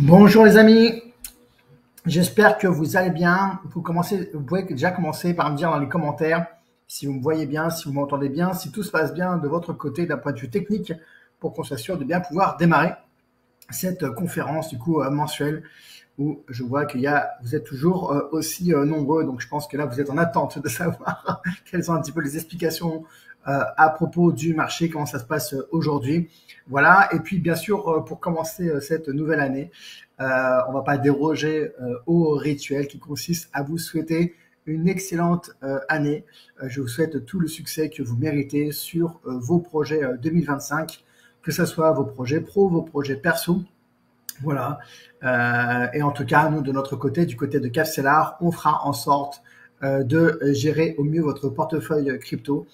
Bonjour les amis, j'espère que vous allez bien. Vous pouvez déjà commencer par me dire dans les commentaires si vous me voyez bien, si vous m'entendez bien, si tout se passe bien de votre côté d'un point de vue technique pour qu'on s'assure de bien pouvoir démarrer cette conférence mensuelle où je vois vous êtes toujours aussi nombreux. Donc je pense que là vous êtes en attente de savoir quelles sont un petit peu les explications à propos du marché, comment ça se passe aujourd'hui. Voilà, et puis bien sûr, pour commencer cette nouvelle année, on va pas déroger au rituel qui consiste à vous souhaiter une excellente année. Je vous souhaite tout le succès que vous méritez sur vos projets 2025, que ce soit vos projets pro, vos projets perso. Voilà. Et en tout cas, nous, de notre côté, du côté de Capcellar, on fera en sorte de gérer au mieux votre portefeuille crypto,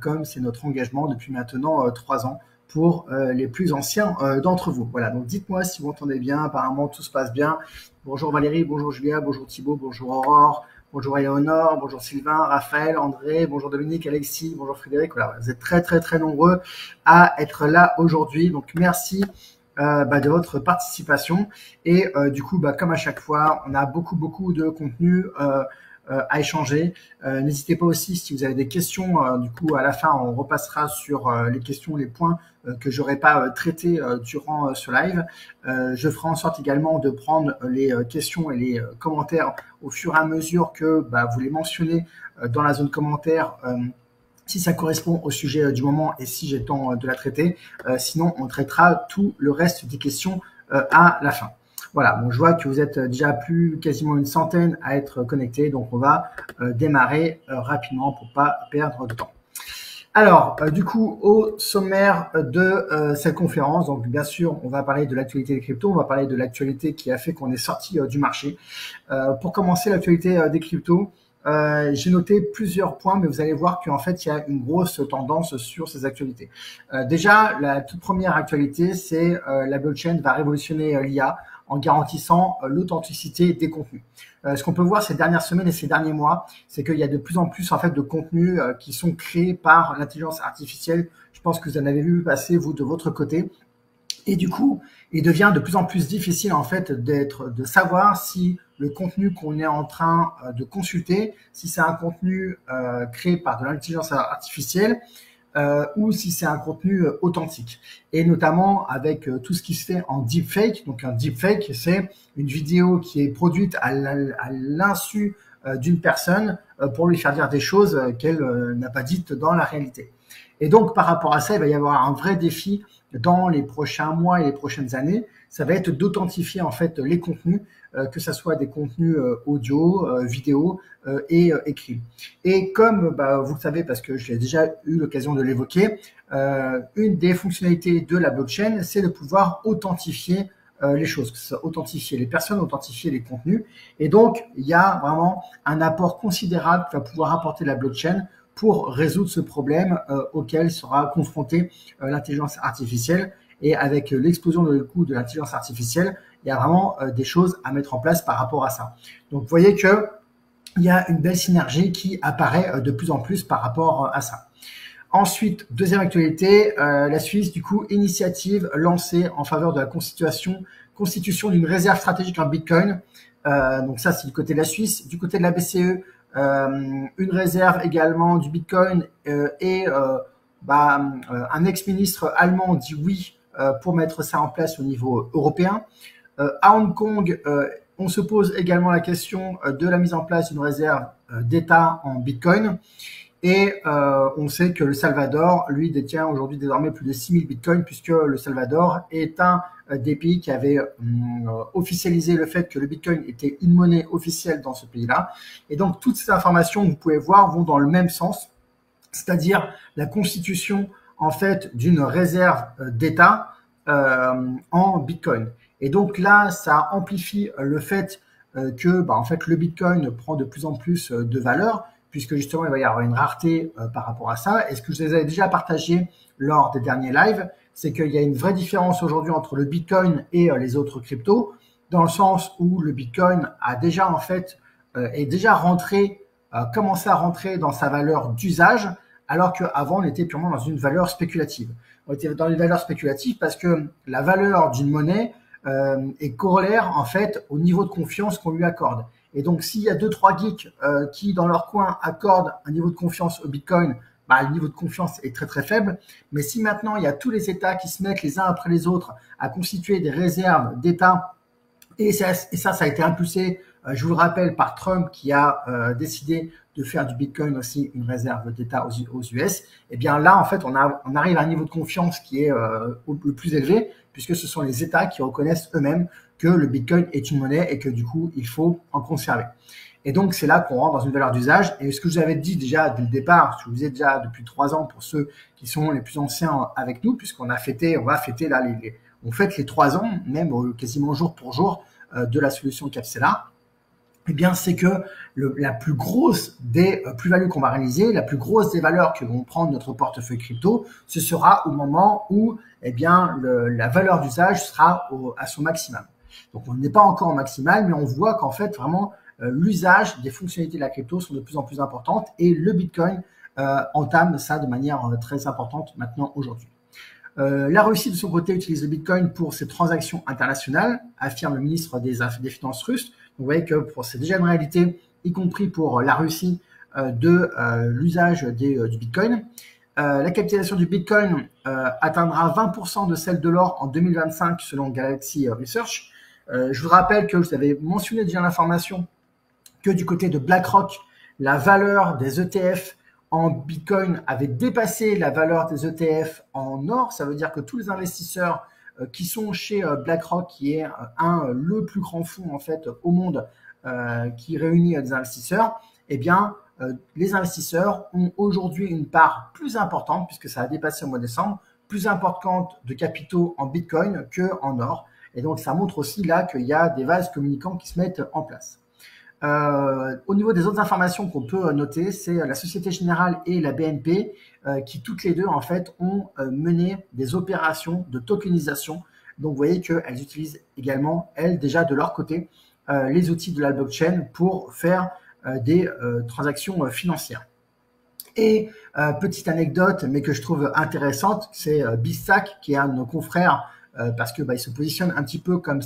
comme c'est notre engagement depuis maintenant 3 ans pour les plus anciens d'entre vous. Voilà, donc dites-moi si vous entendez bien, apparemment tout se passe bien. Bonjour Valérie, bonjour Julia, bonjour Thibaut, bonjour Aurore, bonjour Éléonore, bonjour Sylvain, Raphaël, André, bonjour Dominique, Alexis, bonjour Frédéric. Voilà, vous êtes très nombreux à être là aujourd'hui, donc merci de votre participation. Et du coup, comme à chaque fois, on a beaucoup de contenu à échanger. N'hésitez pas aussi si vous avez des questions. Du coup, à la fin, on repassera sur les questions, les points que j'aurais pas traités durant ce live. Je ferai en sorte également de prendre les questions et les commentaires au fur et à mesure que vous les mentionnez dans la zone commentaire. Si ça correspond au sujet du moment et si j'ai temps de la traiter. Sinon, on traitera tout le reste des questions à la fin. Voilà, bon, je vois que vous êtes déjà quasiment une centaine à être connectés, donc on va démarrer rapidement pour pas perdre de temps. Alors, du coup, au sommaire de cette conférence, donc bien sûr, on va parler de l'actualité des cryptos, on va parler de l'actualité qui a fait qu'on est sorti du marché. Pour commencer, l'actualité des cryptos, j'ai noté plusieurs points, mais vous allez voir qu'en fait, il y a une grosse tendance sur ces actualités. Déjà, la toute première actualité, c'est la blockchain va révolutionner l'IA en garantissant l'authenticité des contenus. Ce qu'on peut voir ces dernières semaines et ces derniers mois, c'est qu'il y a de plus en plus en fait de contenus qui sont créés par l'intelligence artificielle. Je pense que vous en avez vu passer vous de votre côté. Et du coup, il devient de plus en plus difficile en fait de savoir si le contenu qu'on est en train de consulter, si c'est un contenu créé par de l'intelligence artificielle ou si c'est un contenu authentique. Et notamment avec tout ce qui se fait en deepfake. Donc un deepfake, c'est une vidéo qui est produite à l'insu d'une personne pour lui faire dire des choses qu'elle n'a pas dites dans la réalité. Et donc par rapport à ça, il va y avoir un vrai défi dans les prochains mois et les prochaines années. Ça va être d'authentifier en fait les contenus, que ça soit des contenus audio, vidéo et écrits. Et comme vous le savez, parce que j'ai déjà eu l'occasion de l'évoquer, une des fonctionnalités de la blockchain, c'est de pouvoir authentifier les choses, que ce soit authentifier les personnes, authentifier les contenus. Et donc, il y a vraiment un apport considérable que va pouvoir apporter la blockchain pour résoudre ce problème auquel sera confrontée l'intelligence artificielle. Et avec l'explosion du coût de l'intelligence artificielle, il y a vraiment des choses à mettre en place par rapport à ça. Donc, vous voyez que il y a une belle synergie qui apparaît de plus en plus par rapport à ça. Ensuite, deuxième actualité, la Suisse, du coup, initiative lancée en faveur de la constitution d'une réserve stratégique en Bitcoin. Donc ça, c'est du côté de la Suisse. Du côté de la BCE, une réserve également du Bitcoin et un ex-ministre allemand dit oui pour mettre ça en place au niveau européen. À Hong Kong, on se pose également la question de la mise en place d'une réserve d'État en Bitcoin. Et on sait que le Salvador, lui, détient aujourd'hui désormais plus de 6000 bitcoins, puisque le Salvador est un des pays qui avait officialisé le fait que le bitcoin était une monnaie officielle dans ce pays-là. Et donc, toutes ces informations, vous pouvez voir, vont dans le même sens, c'est-à-dire la constitution, en fait, d'une réserve d'État en bitcoin. Et donc là, ça amplifie le fait que, en fait, le bitcoin prend de plus en plus de valeur, puisque justement, il va y avoir une rareté par rapport à ça. Et ce que je vous avais déjà partagé lors des derniers lives, c'est qu'il y a une vraie différence aujourd'hui entre le Bitcoin et les autres cryptos, dans le sens où le Bitcoin a déjà, en fait, est déjà commencé à rentrer dans sa valeur d'usage, alors qu'avant, on était purement dans une valeur spéculative. On était dans une valeur spéculative parce que la valeur d'une monnaie est corollaire en fait au niveau de confiance qu'on lui accorde. Et donc, s'il y a 2-3 geeks qui, dans leur coin, accordent un niveau de confiance au Bitcoin, bah, le niveau de confiance est très très faible. Mais si maintenant il y a tous les États qui se mettent les uns après les autres à constituer des réserves d'États, et ça a été impulsé, je vous le rappelle, par Trump qui a décidé de faire du Bitcoin aussi une réserve d'État aux US, et bien là, en fait, on arrive à un niveau de confiance qui est le plus élevé, puisque ce sont les États qui reconnaissent eux-mêmes que le Bitcoin est une monnaie et que du coup, il faut en conserver. Et donc, c'est là qu'on rentre dans une valeur d'usage. Et ce que je vous avais dit déjà dès le départ, je vous disais déjà depuis 3 ans pour ceux qui sont les plus anciens avec nous, puisqu'on va fêter là, on fête les 3 ans, même quasiment jour pour jour, de la solution Capsela. Eh bien, c'est que la plus grosse des plus-values qu'on va réaliser, la plus grosse des valeurs que vont prendre notre portefeuille crypto, ce sera au moment où, eh bien, la valeur d'usage sera à son maximum. Donc, on n'est pas encore au maximal, mais on voit qu'en fait, vraiment, l'usage des fonctionnalités de la crypto sont de plus en plus importantes et le Bitcoin entame ça de manière très importante maintenant aujourd'hui. La Russie, de son côté, utilise le Bitcoin pour ses transactions internationales, affirme le ministre des Finances russe. Vous voyez que c'est déjà une réalité, y compris pour la Russie, de l'usage du Bitcoin. La capitalisation du Bitcoin atteindra 20% de celle de l'or en 2025 selon Galaxy Research. Je vous rappelle que vous avez mentionné déjà l'information que du côté de BlackRock, la valeur des ETF en Bitcoin avait dépassé la valeur des ETF en or. Ça veut dire que tous les investisseurs qui sont chez BlackRock, qui est le plus grand fonds en fait au monde qui réunit des investisseurs, eh bien, les investisseurs ont aujourd'hui une part plus importante, puisque ça a dépassé au mois de décembre, plus importante de capitaux en Bitcoin qu'en or. Et donc, ça montre aussi là qu'il y a des vases communicants qui se mettent en place. Au niveau des autres informations qu'on peut noter, c'est la Société Générale et la BNP qui toutes les deux en fait ont mené des opérations de tokenisation. Donc vous voyez qu'elles utilisent également, elles, déjà de leur côté, les outils de la blockchain pour faire des transactions financières. Et petite anecdote, mais que je trouve intéressante, c'est Bisstack, qui est un de nos confrères, parce que il se positionne un petit peu comme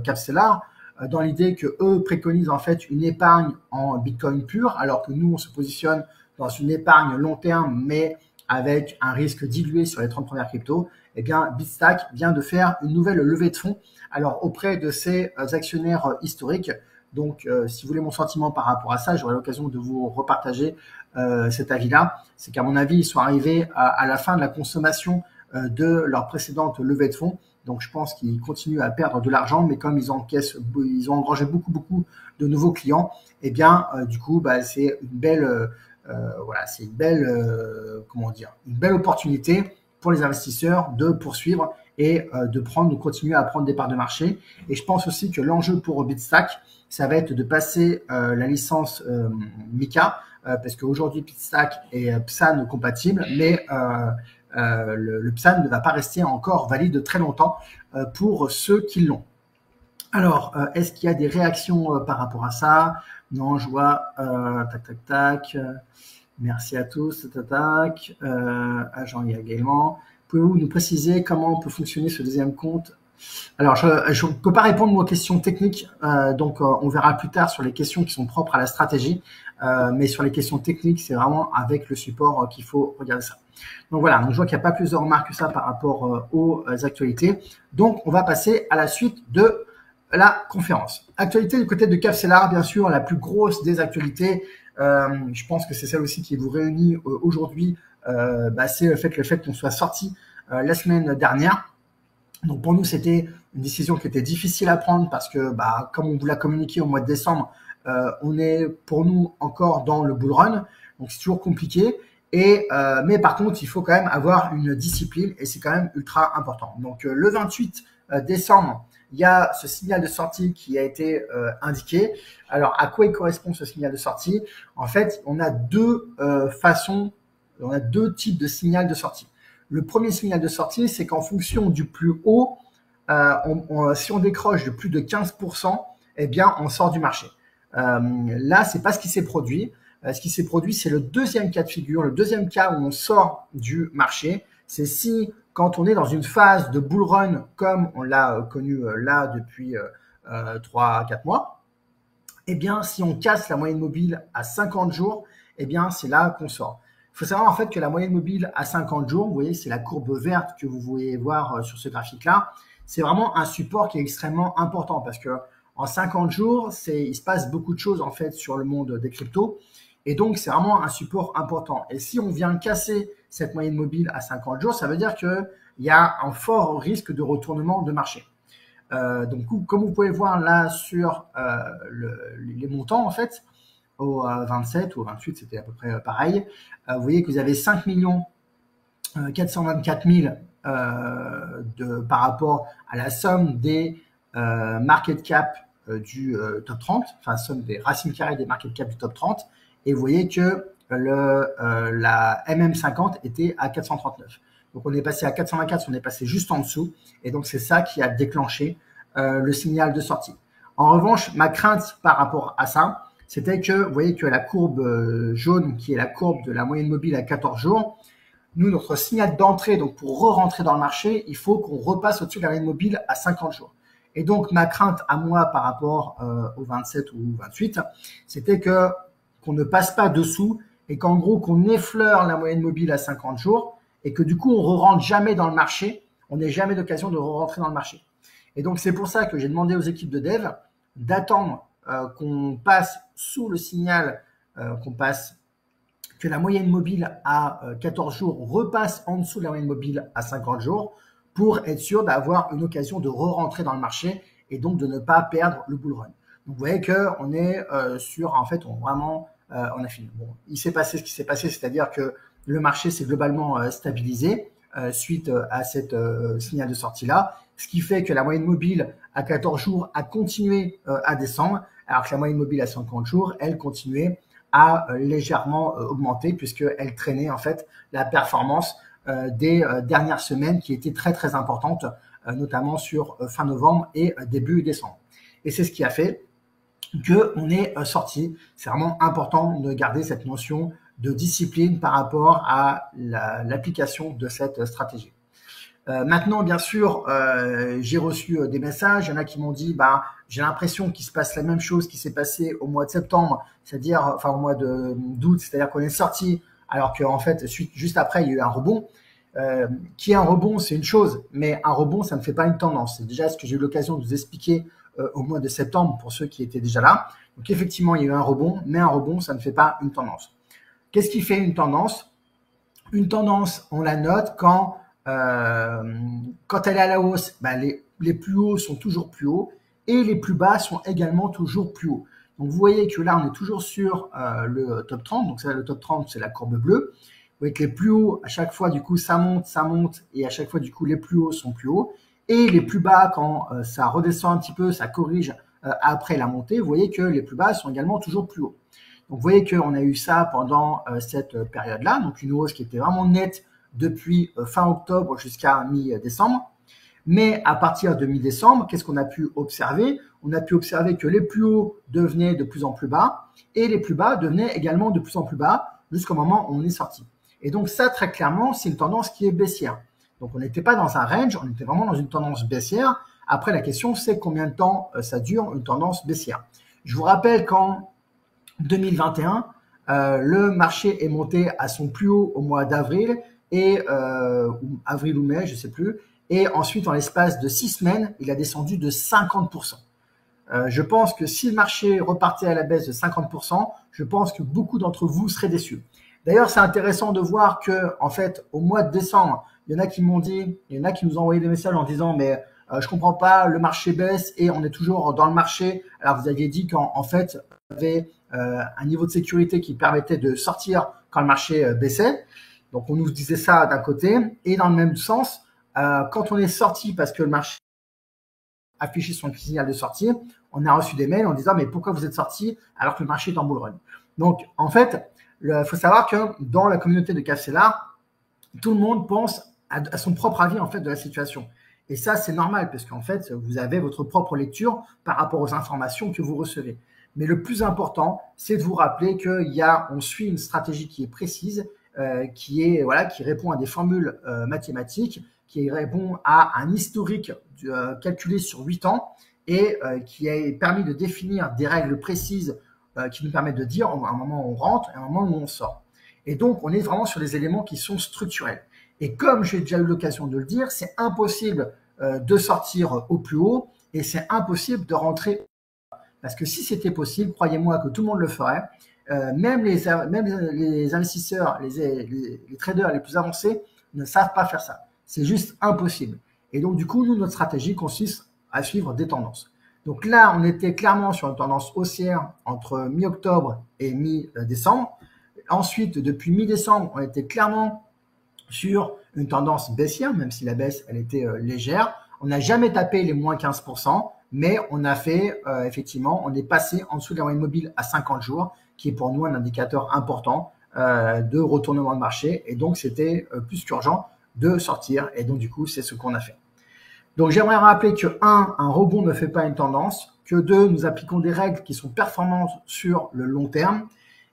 Capsela, dans l'idée que eux préconisent en fait une épargne en Bitcoin pur, alors que nous on se positionne dans une épargne long terme, mais avec un risque dilué sur les 30 premières cryptos. Eh bien, Bitstack vient de faire une nouvelle levée de fonds, alors auprès de ses actionnaires historiques. Donc, si vous voulez mon sentiment par rapport à ça, j'aurai l'occasion de vous repartager cet avis-là. C'est qu'à mon avis, ils sont arrivés à la fin de la consommation de leur précédente levée de fonds. Donc, je pense qu'ils continuent à perdre de l'argent, mais comme ils ont engrangé beaucoup de nouveaux clients, eh bien, du coup, c'est une belle, une belle opportunité pour les investisseurs de poursuivre et de continuer à prendre des parts de marché. Et je pense aussi que l'enjeu pour Bitstack, ça va être de passer la licence MiCA, parce qu'aujourd'hui, Bitstack est PSAN compatible, mais le PSAN ne va pas rester encore valide très longtemps pour ceux qui l'ont. Alors, est-ce qu'il y a des réactions par rapport à ça? Non, je vois. Tac. Merci à tous. Tac. Agent y a également. Pouvez-vous nous préciser comment on peut fonctionner ce deuxième compte? Alors, je ne peux pas répondre aux questions techniques, donc on verra plus tard sur les questions qui sont propres à la stratégie, mais sur les questions techniques, c'est vraiment avec le support qu'il faut regarder ça. Donc voilà, donc je vois qu'il n'y a pas plus de remarques que ça par rapport aux actualités. Donc, on va passer à la suite de la conférence. Actualité du côté de Capsela, bien sûr, la plus grosse des actualités. Je pense que c'est celle aussi qui vous réunit aujourd'hui. C'est le fait qu'on soit sorti la semaine dernière. Donc pour nous, c'était une décision qui était difficile à prendre parce que, comme on vous l'a communiqué au mois de décembre, on est pour nous encore dans le bull run, donc c'est toujours compliqué. Mais par contre, il faut quand même avoir une discipline et c'est quand même ultra important. Donc le 28 décembre, il y a ce signal de sortie qui a été indiqué. Alors à quoi il correspond ce signal de sortie? En fait, on a deux types de signal de sortie. Le premier signal de sortie, c'est qu'en fonction du plus haut, si on décroche de plus de 15%, eh bien, on sort du marché. Là, c'est pas ce qui s'est produit. Ce qui s'est produit, c'est le deuxième cas de figure, le deuxième cas où on sort du marché. C'est si quand on est dans une phase de bull run comme on l'a connu là depuis 3-4 mois, eh bien, si on casse la moyenne mobile à 50 jours, eh bien, c'est là qu'on sort. Il faut savoir en fait que la moyenne mobile à 50 jours, vous voyez, c'est la courbe verte que vous voyez voir sur ce graphique-là, c'est vraiment un support qui est extrêmement important parce que en 50 jours, il se passe beaucoup de choses en fait sur le monde des cryptos et donc c'est vraiment un support important. Et si on vient casser cette moyenne mobile à 50 jours, ça veut dire qu'il y a un fort risque de retournement de marché. Donc, comme vous pouvez voir là sur les montants, en fait, au 27 ou au 28, c'était à peu près pareil. Vous voyez que vous avez 5 424 000 par rapport à la somme des market cap du top 30, enfin somme des racines carrées des market cap du top 30, et vous voyez que la MM50 était à 439. Donc on est passé à 424, on est passé juste en dessous, et donc c'est ça qui a déclenché le signal de sortie. En revanche, ma crainte par rapport à ça, c'était que vous voyez que la courbe jaune, qui est la courbe de la moyenne mobile à 14 jours, nous, notre signal d'entrée, donc pour re-rentrer dans le marché, il faut qu'on repasse au-dessus de la moyenne mobile à 50 jours. Et donc, ma crainte à moi par rapport au 27 ou 28, c'était qu'on ne passe pas dessous et qu'en gros, qu'on effleure la moyenne mobile à 50 jours et que du coup, on ne re-rentre jamais dans le marché. On n'ait jamais d'occasion de re-rentrer dans le marché. Et donc, c'est pour ça que j'ai demandé aux équipes de dev d'attendre qu'on passe sous le signal, que la moyenne mobile à 14 jours repasse en dessous de la moyenne mobile à 50 jours pour être sûr d'avoir une occasion de re-rentrer dans le marché et donc de ne pas perdre le bull run. Donc, vous voyez qu'on est sur, en fait, on a fini. Bon, il s'est passé ce qui s'est passé, c'est-à-dire que le marché s'est globalement stabilisé suite à cette signal de sortie-là, ce qui fait que la moyenne mobile à 14 jours a continué à descendre, alors que la moyenne mobile à 50 jours, elle continuait à légèrement augmenter puisqu'elle traînait en fait la performance des dernières semaines qui étaient très très importantes, notamment sur fin novembre et début décembre. Et c'est ce qui a fait qu'on est sorti. C'est vraiment important de garder cette notion de discipline par rapport à l'application de cette stratégie. Maintenant, bien sûr, j'ai reçu des messages. Il y en a qui m'ont dit, j'ai l'impression qu'il se passe la même chose qui s'est passé au mois de septembre, c'est-à-dire, enfin au mois d'août, c'est-à-dire qu'on est sorti, alors qu'en fait, juste après, il y a eu un rebond. Qui est un rebond, c'est une chose, mais un rebond, ça ne fait pas une tendance. C'est déjà ce que j'ai eu l'occasion de vous expliquer au mois de septembre pour ceux qui étaient déjà là. Donc effectivement, il y a eu un rebond, mais un rebond, ça ne fait pas une tendance. Qu'est-ce qui fait une tendance? Une tendance, on la note quand elle est à la hausse, les plus hauts sont toujours plus hauts et les plus bas sont également toujours plus hauts. Donc vous voyez que là, on est toujours sur le top 30. Donc ça, le top 30, c'est la courbe bleue. Vous voyez que les plus hauts, à chaque fois, du coup, ça monte et à chaque fois, du coup, les plus hauts sont plus hauts. Et les plus bas, quand ça redescend un petit peu, ça corrige après la montée, vous voyez que les plus bas sont également toujours plus hauts. Donc vous voyez qu'on a eu ça pendant cette période-là, donc une hausse qui était vraiment nette depuis fin octobre jusqu'à mi-décembre. Mais à partir de mi-décembre, qu'est-ce qu'on a pu observer? On a pu observer que les plus hauts devenaient de plus en plus bas et les plus bas devenaient également de plus en plus bas jusqu'au moment où on est sorti. Et donc ça, très clairement, c'est une tendance qui est baissière. Donc on n'était pas dans un range, on était vraiment dans une tendance baissière. Après, la question, c'est combien de temps ça dure une tendance baissière. Je vous rappelle qu'en 2021, le marché est monté à son plus haut au mois d'avril et avril ou mai, je ne sais plus. Et ensuite, en l'espace de 6 semaines, il a descendu de 50%. Je pense que si le marché repartait à la baisse de 50%, je pense que beaucoup d'entre vous seraient déçus. D'ailleurs, c'est intéressant de voir que, en fait, au mois de décembre, il y en a qui m'ont dit, il y en a qui nous ont envoyé des messages en disant, mais je comprends pas, le marché baisse et on est toujours dans le marché. Alors, vous aviez dit qu'en fait, il y avait un niveau de sécurité qui permettait de sortir quand le marché baissait. Donc, on nous disait ça d'un côté. Et dans le même sens, quand on est sorti parce que le marché affichait son signal de sortie, on a reçu des mails en disant, mais pourquoi vous êtes sorti alors que le marché est en bull run? Donc, en fait, il faut savoir que dans la communauté de Cafelar, tout le monde pense à son propre avis en fait de la situation. Et ça, c'est normal parce qu'en fait, vous avez votre propre lecture par rapport aux informations que vous recevez. Mais le plus important, c'est de vous rappeler on suit une stratégie qui est précise, qui répond à des formules mathématiques qui répond à un historique calculé sur 8 ans et qui a permis de définir des règles précises qui nous permettent de dire à un moment où on rentre et à un moment où on sort. Et donc, on est vraiment sur des éléments qui sont structurels. Et comme j'ai déjà eu l'occasion de le dire, c'est impossible de sortir au plus haut et c'est impossible de rentrer. Parce que si c'était possible, croyez-moi que tout le monde le ferait. Même les investisseurs, les traders les plus avancés ne savent pas faire ça. C'est juste impossible. Et donc, du coup, nous, notre stratégie consiste à suivre des tendances. Donc là, on était clairement sur une tendance haussière entre mi-octobre et mi-décembre. Ensuite, depuis mi-décembre, on était clairement sur une tendance baissière, même si la baisse, elle était légère. On n'a jamais tapé les moins 15%, mais on a fait, effectivement, on est passé en dessous de la moyenne mobile à 50 jours, qui est pour nous un indicateur important de retournement de marché. Et donc, c'était plus qu'urgent de sortir. Et donc, du coup, c'est ce qu'on a fait. Donc, j'aimerais rappeler que 1, un rebond ne fait pas une tendance, que 2, nous appliquons des règles qui sont performantes sur le long terme,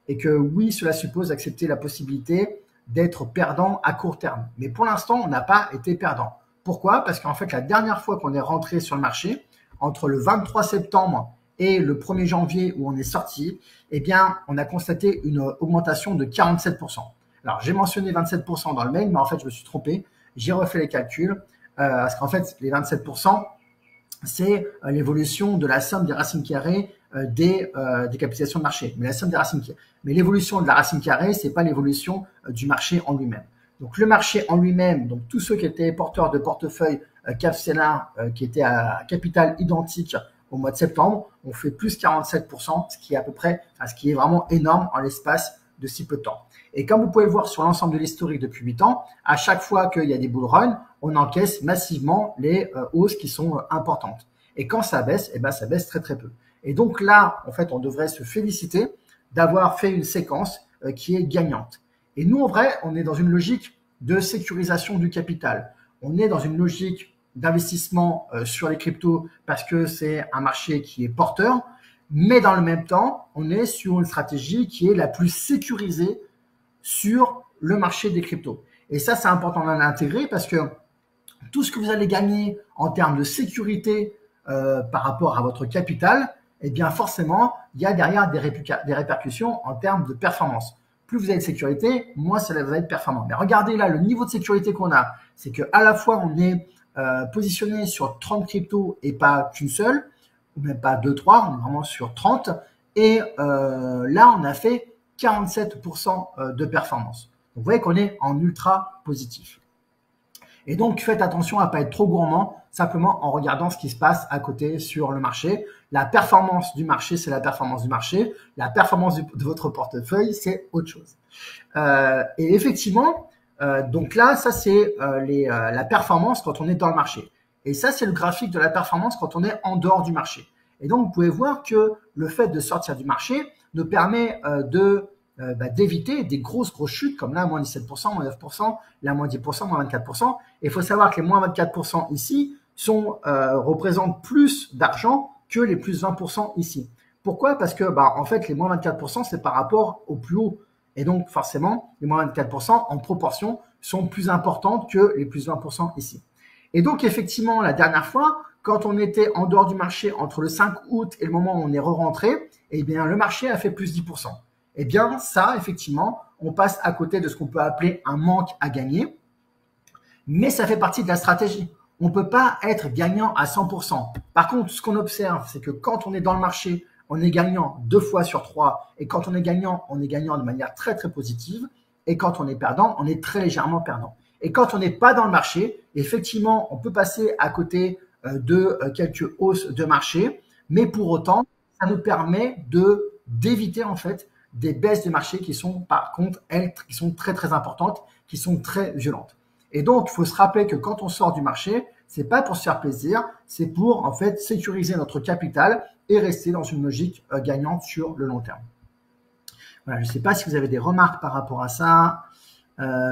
et que oui, cela suppose d'accepter la possibilité d'être perdant à court terme. Mais pour l'instant, on n'a pas été perdant. Pourquoi? Parce qu'en fait, la dernière fois qu'on est rentré sur le marché, entre le 23 septembre et le 1er janvier où on est sorti, eh bien, on a constaté une augmentation de 47%. Alors, j'ai mentionné 27% dans le mail, mais en fait, je me suis trompé. J'ai refait les calculs, parce qu'en fait, les 27%, c'est l'évolution de la somme des racines carrées des capitalisations de marché. Mais la somme des racines carrées. Mais l'évolution de la racine carrée, c'est pas l'évolution du marché en lui-même. Donc le marché en lui-même, donc tous ceux qui étaient porteurs de portefeuille CAF-Stellar qui étaient à capital identique au mois de septembre, ont fait plus 47%, ce qui est à peu près, enfin, ce qui est vraiment énorme en l'espace de si peu de temps. Et comme vous pouvez le voir sur l'ensemble de l'historique depuis 8 ans, à chaque fois qu'il y a des bull runs, on encaisse massivement les hausses qui sont importantes. Et quand ça baisse, eh ben ça baisse très très peu. Et donc là, en fait, on devrait se féliciter d'avoir fait une séquence qui est gagnante. Et nous, en vrai, on est dans une logique de sécurisation du capital. On est dans une logique d'investissement sur les cryptos parce que c'est un marché qui est porteur, mais dans le même temps, on est sur une stratégie qui est la plus sécurisée sur le marché des cryptos. Et ça, c'est important d'en intégrer parce que tout ce que vous allez gagner en termes de sécurité par rapport à votre capital, eh bien forcément, il y a derrière des répercussions en termes de performance. Plus vous avez de sécurité, moins ça va être performant. Mais regardez là, le niveau de sécurité qu'on a, c'est qu'à la fois on est positionné sur 30 cryptos et pas qu'une seule, ou même pas 2, 3, on est vraiment sur 30. Et là, on a fait 47% de performance. Donc, vous voyez qu'on est en ultra positif. Et donc, faites attention à ne pas être trop gourmand, simplement en regardant ce qui se passe à côté sur le marché. La performance du marché, c'est la performance du marché. La performance de votre portefeuille, c'est autre chose. Et effectivement, donc là, ça, c'est la performance quand on est dans le marché. Et ça, c'est le graphique de la performance quand on est en dehors du marché. Et donc, vous pouvez voir que le fait de sortir du marché nous permet d'éviter des grosses chutes, comme là, moins 17%, moins 9%, là, moins 10%, moins 24%. Et il faut savoir que les moins 24% ici représentent plus d'argent que les plus 20% ici. Pourquoi? Parce que, en fait, les moins 24%, c'est par rapport au plus haut. Et donc, forcément, les moins 24% en proportion sont plus importantes que les plus 20% ici. Et donc, effectivement, la dernière fois, quand on était en dehors du marché entre le 5 août et le moment où on est re-rentré, eh bien, le marché a fait plus 10%. Eh bien, ça, effectivement, on passe à côté de ce qu'on peut appeler un manque à gagner, mais ça fait partie de la stratégie. On ne peut pas être gagnant à 100%. Par contre, ce qu'on observe, c'est que quand on est dans le marché, on est gagnant 2 fois sur 3, et quand on est gagnant de manière très, très positive, et quand on est perdant, on est très légèrement perdant. Et quand on n'est pas dans le marché, effectivement, on peut passer à côté de quelques hausses de marché, mais pour autant, ça nous permet d'éviter en fait des baisses de marché qui sont par contre, elles, qui sont très très importantes, qui sont très violentes. Et donc, il faut se rappeler que quand on sort du marché, c'est pas pour se faire plaisir, c'est pour en fait sécuriser notre capital et rester dans une logique gagnante sur le long terme. Voilà, je ne sais pas si vous avez des remarques par rapport à ça.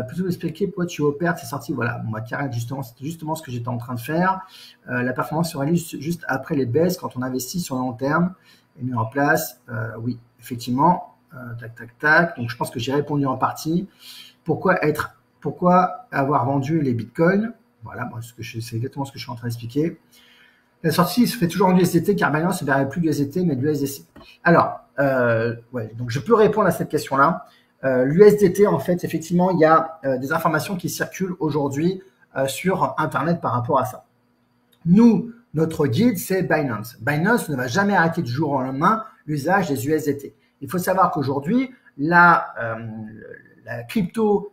Plutôt expliquer pourquoi tu opères, c'est sorti. Voilà, bon, Karen, justement, c'était justement ce que j'étais en train de faire. La performance se réalise juste après les baisses quand on investit sur le long terme et mis en place. Oui, effectivement. Tac, tac, tac. Donc, je pense que j'ai répondu en partie. Pourquoi avoir vendu les bitcoins? Voilà, bon, c'est exactement ce que je suis en train d'expliquer. La sortie se fait toujours en USDT car Binance ne verrait plus d'USDT mais de l'USDC. Alors, ouais, donc je peux répondre à cette question-là. L'USDT, en fait, effectivement, il y a des informations qui circulent aujourd'hui sur Internet par rapport à ça. Nous, notre guide, c'est Binance. Binance ne va jamais arrêter du jour au lendemain l'usage des USDT. Il faut savoir qu'aujourd'hui, la crypto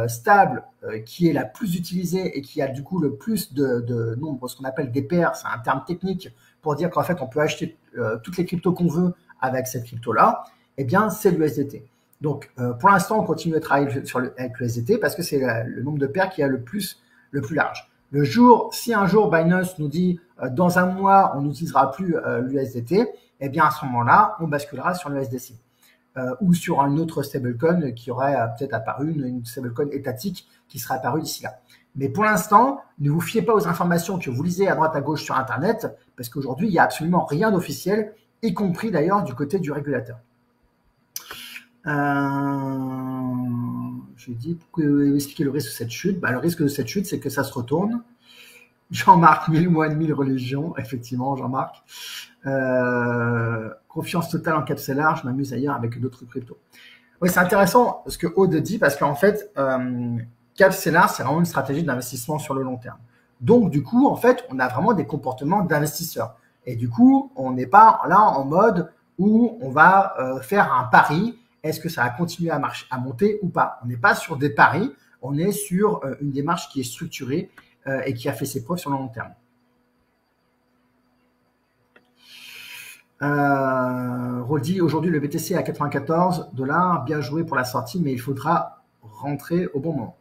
stable qui est la plus utilisée et qui a du coup le plus de nombre, ce qu'on appelle des paires, c'est un terme technique pour dire qu'en fait on peut acheter toutes les cryptos qu'on veut avec cette crypto-là, eh bien c'est l'USDT. Donc pour l'instant on continue à travailler avec l'USDT parce que c'est le nombre de paires qui a le plus large. Si un jour Binance nous dit dans un mois on n'utilisera plus l'USDT, eh bien à ce moment-là on basculera sur l'USDC. Ou sur un autre stablecoin qui aurait peut-être apparu, une stablecoin étatique qui serait apparue d'ici là. Mais pour l'instant, ne vous fiez pas aux informations que vous lisez à droite à gauche sur Internet, parce qu'aujourd'hui, il n'y a absolument rien d'officiel, y compris d'ailleurs du côté du régulateur. Je dis, pourquoi expliquer le risque de cette chute? Le risque de cette chute, c'est que ça se retourne. Jean-Marc, 1000 moines, 1000 religions, effectivement, Jean-Marc. Confiance totale en Capstellar, je m'amuse ailleurs avec d'autres cryptos. Oui, c'est intéressant ce que Aude dit parce qu'en fait, Capstellar, c'est vraiment une stratégie d'investissement sur le long terme. Donc, du coup, en fait, on a vraiment des comportements d'investisseurs. Et du coup, on n'est pas là en mode où on va faire un pari. Est-ce que ça va continuer à monter ou pas? On n'est pas sur des paris, on est sur une démarche qui est structurée et qui a fait ses preuves sur le long terme. Roldi, aujourd'hui le BTC est à 94 $, bien joué pour la sortie, mais il faudra rentrer au bon moment.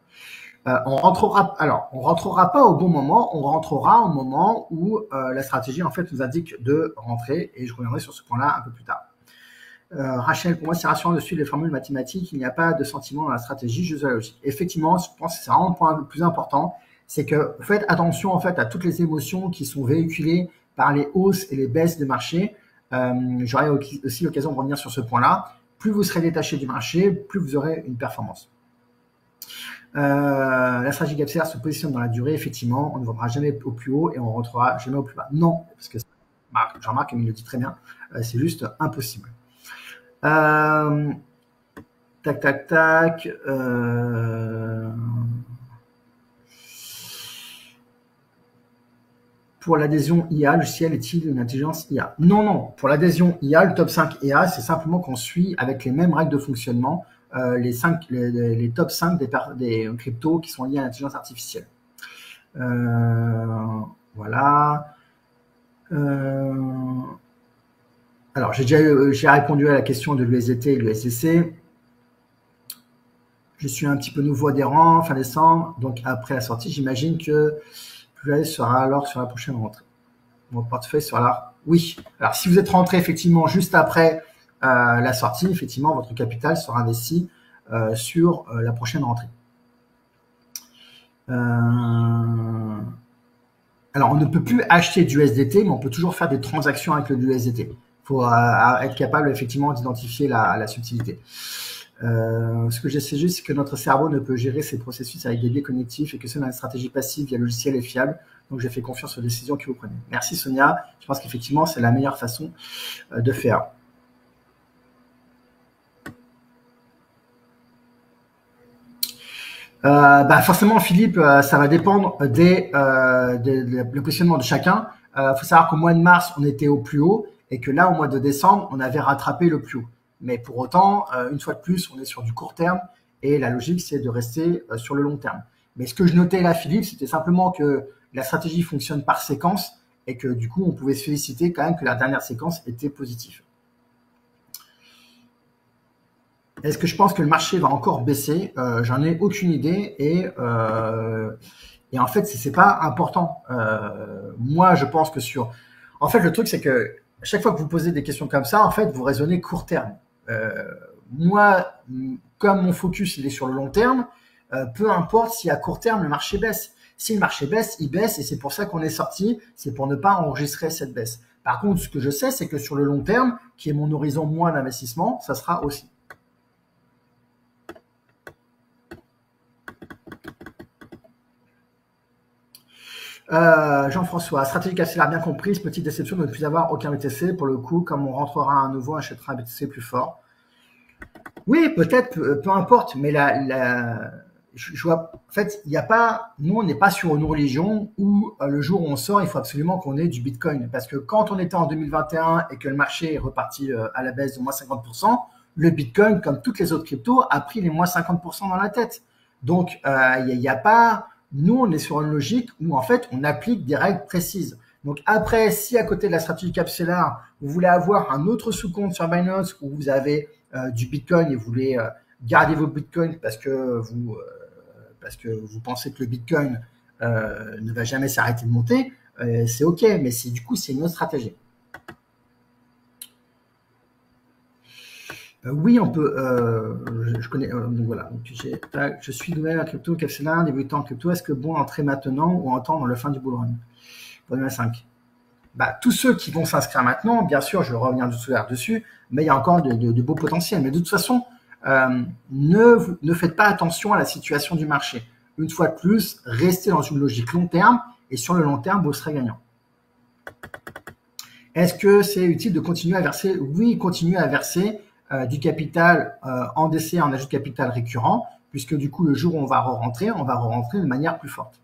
On rentrera pas au bon moment, on rentrera au moment où la stratégie en fait nous indique de rentrer, et je reviendrai sur ce point-là un peu plus tard. Rachel, pour moi c'est rassurant de suivre les formules mathématiques, il n'y a pas de sentiment dans la stratégie, juste de la logique. Effectivement, je pense que c'est vraiment le point le plus important, c'est que faites attention en fait à toutes les émotions qui sont véhiculées par les hausses et les baisses de marché. J'aurai aussi l'occasion de revenir sur ce point-là. Plus vous serez détaché du marché, plus vous aurez une performance. La stratégie Capstellar se positionne dans la durée, effectivement, on ne vendra jamais au plus haut et on ne rentrera jamais au plus bas. Non, parce que Jean-Marc, il me le dit très bien, c'est juste impossible. Tac, tac, tac. Pour l'adhésion IA, le logiciel est-il une intelligence IA? Non, non. Pour l'adhésion IA, le top 5 IA, c'est simplement qu'on suit avec les mêmes règles de fonctionnement les top 5 des cryptos qui sont liés à l'intelligence artificielle. Voilà. Alors, j'ai répondu à la question de l'USDT et l'USDC. Je suis un petit peu nouveau adhérent fin décembre, donc après la sortie, j'imagine que plus sera alors sur la prochaine rentrée. Mon portefeuille sera là. Oui. Alors, si vous êtes rentré effectivement juste après la sortie, effectivement, votre capital sera investi sur la prochaine rentrée. Alors, on ne peut plus acheter du USDT, mais on peut toujours faire des transactions avec le USDT. Il faut être capable effectivement d'identifier la subtilité. Ce que j'essaie juste, c'est que notre cerveau ne peut gérer ces processus avec des biais cognitifs et que seule une stratégie passive via logiciel est fiable. Donc, j'ai fait confiance aux décisions que vous prenez. Merci Sonia. Je pense qu'effectivement, c'est la meilleure façon de faire. Forcément, Philippe, ça va dépendre le positionnement de chacun. Faut savoir qu'au mois de mars, on était au plus haut et que là, au mois de décembre, on avait rattrapé le plus haut. Mais pour autant, une fois de plus, on est sur du court terme et la logique, c'est de rester sur le long terme. Mais ce que je notais là, Philippe, c'était simplement que la stratégie fonctionne par séquence et que du coup, on pouvait se féliciter quand même que la dernière séquence était positive. Est-ce que je pense que le marché va encore baisser? J'en ai aucune idée et en fait, c'est pas important. Moi, je pense que en fait, le truc, c'est que chaque fois que vous posez des questions comme ça, en fait, vous raisonnez court terme. Moi, comme mon focus, il est sur le long terme, peu importe si à court terme, le marché baisse. Si le marché baisse, il baisse et c'est pour ça qu'on est sorti. C'est pour ne pas enregistrer cette baisse. Par contre, ce que je sais, c'est que sur le long terme, qui est mon horizon moins d'investissement, ça sera aussi. Jean-François, stratégie capillaire bien comprise, petite déception de ne plus avoir aucun BTC. Pour le coup, comme on rentrera à nouveau, on achètera un BTC plus fort. Oui, peut-être, peu importe, mais je vois, en fait, il n'y a pas, nous, on n'est pas sur une religion où le jour où on sort, il faut absolument qu'on ait du Bitcoin. Parce que quand on était en 2021 et que le marché est reparti à la baisse de moins 50%, le Bitcoin, comme toutes les autres cryptos, a pris les moins 50% dans la tête. Donc, il n'y a pas, nous, on est sur une logique où, en fait, on applique des règles précises. Donc après, si à côté de la stratégie capsulaire, vous voulez avoir un autre sous-compte sur Binance où vous avez du Bitcoin et vous voulez garder vos Bitcoins parce que vous pensez que le Bitcoin ne va jamais s'arrêter de monter, c'est OK, mais du coup, c'est une autre stratégie. Oui, on peut. Je connais. Donc voilà. Donc je suis nouvelle en crypto, capsulaire, débutant en crypto. Est-ce que bon entrer maintenant ou attendre le fin du bull run pour 2025? Bah, tous ceux qui vont s'inscrire maintenant, bien sûr, je vais revenir dessus, mais il y a encore de beaux potentiels. Mais de toute façon, ne faites pas attention à la situation du marché. Une fois de plus, restez dans une logique long terme et sur le long terme, vous serez gagnant. Est-ce que c'est utile de continuer à verser? Oui, continuez à verser du capital en décès, en ajout de capital récurrent, puisque du coup, le jour où on va re-rentrer de manière plus forte.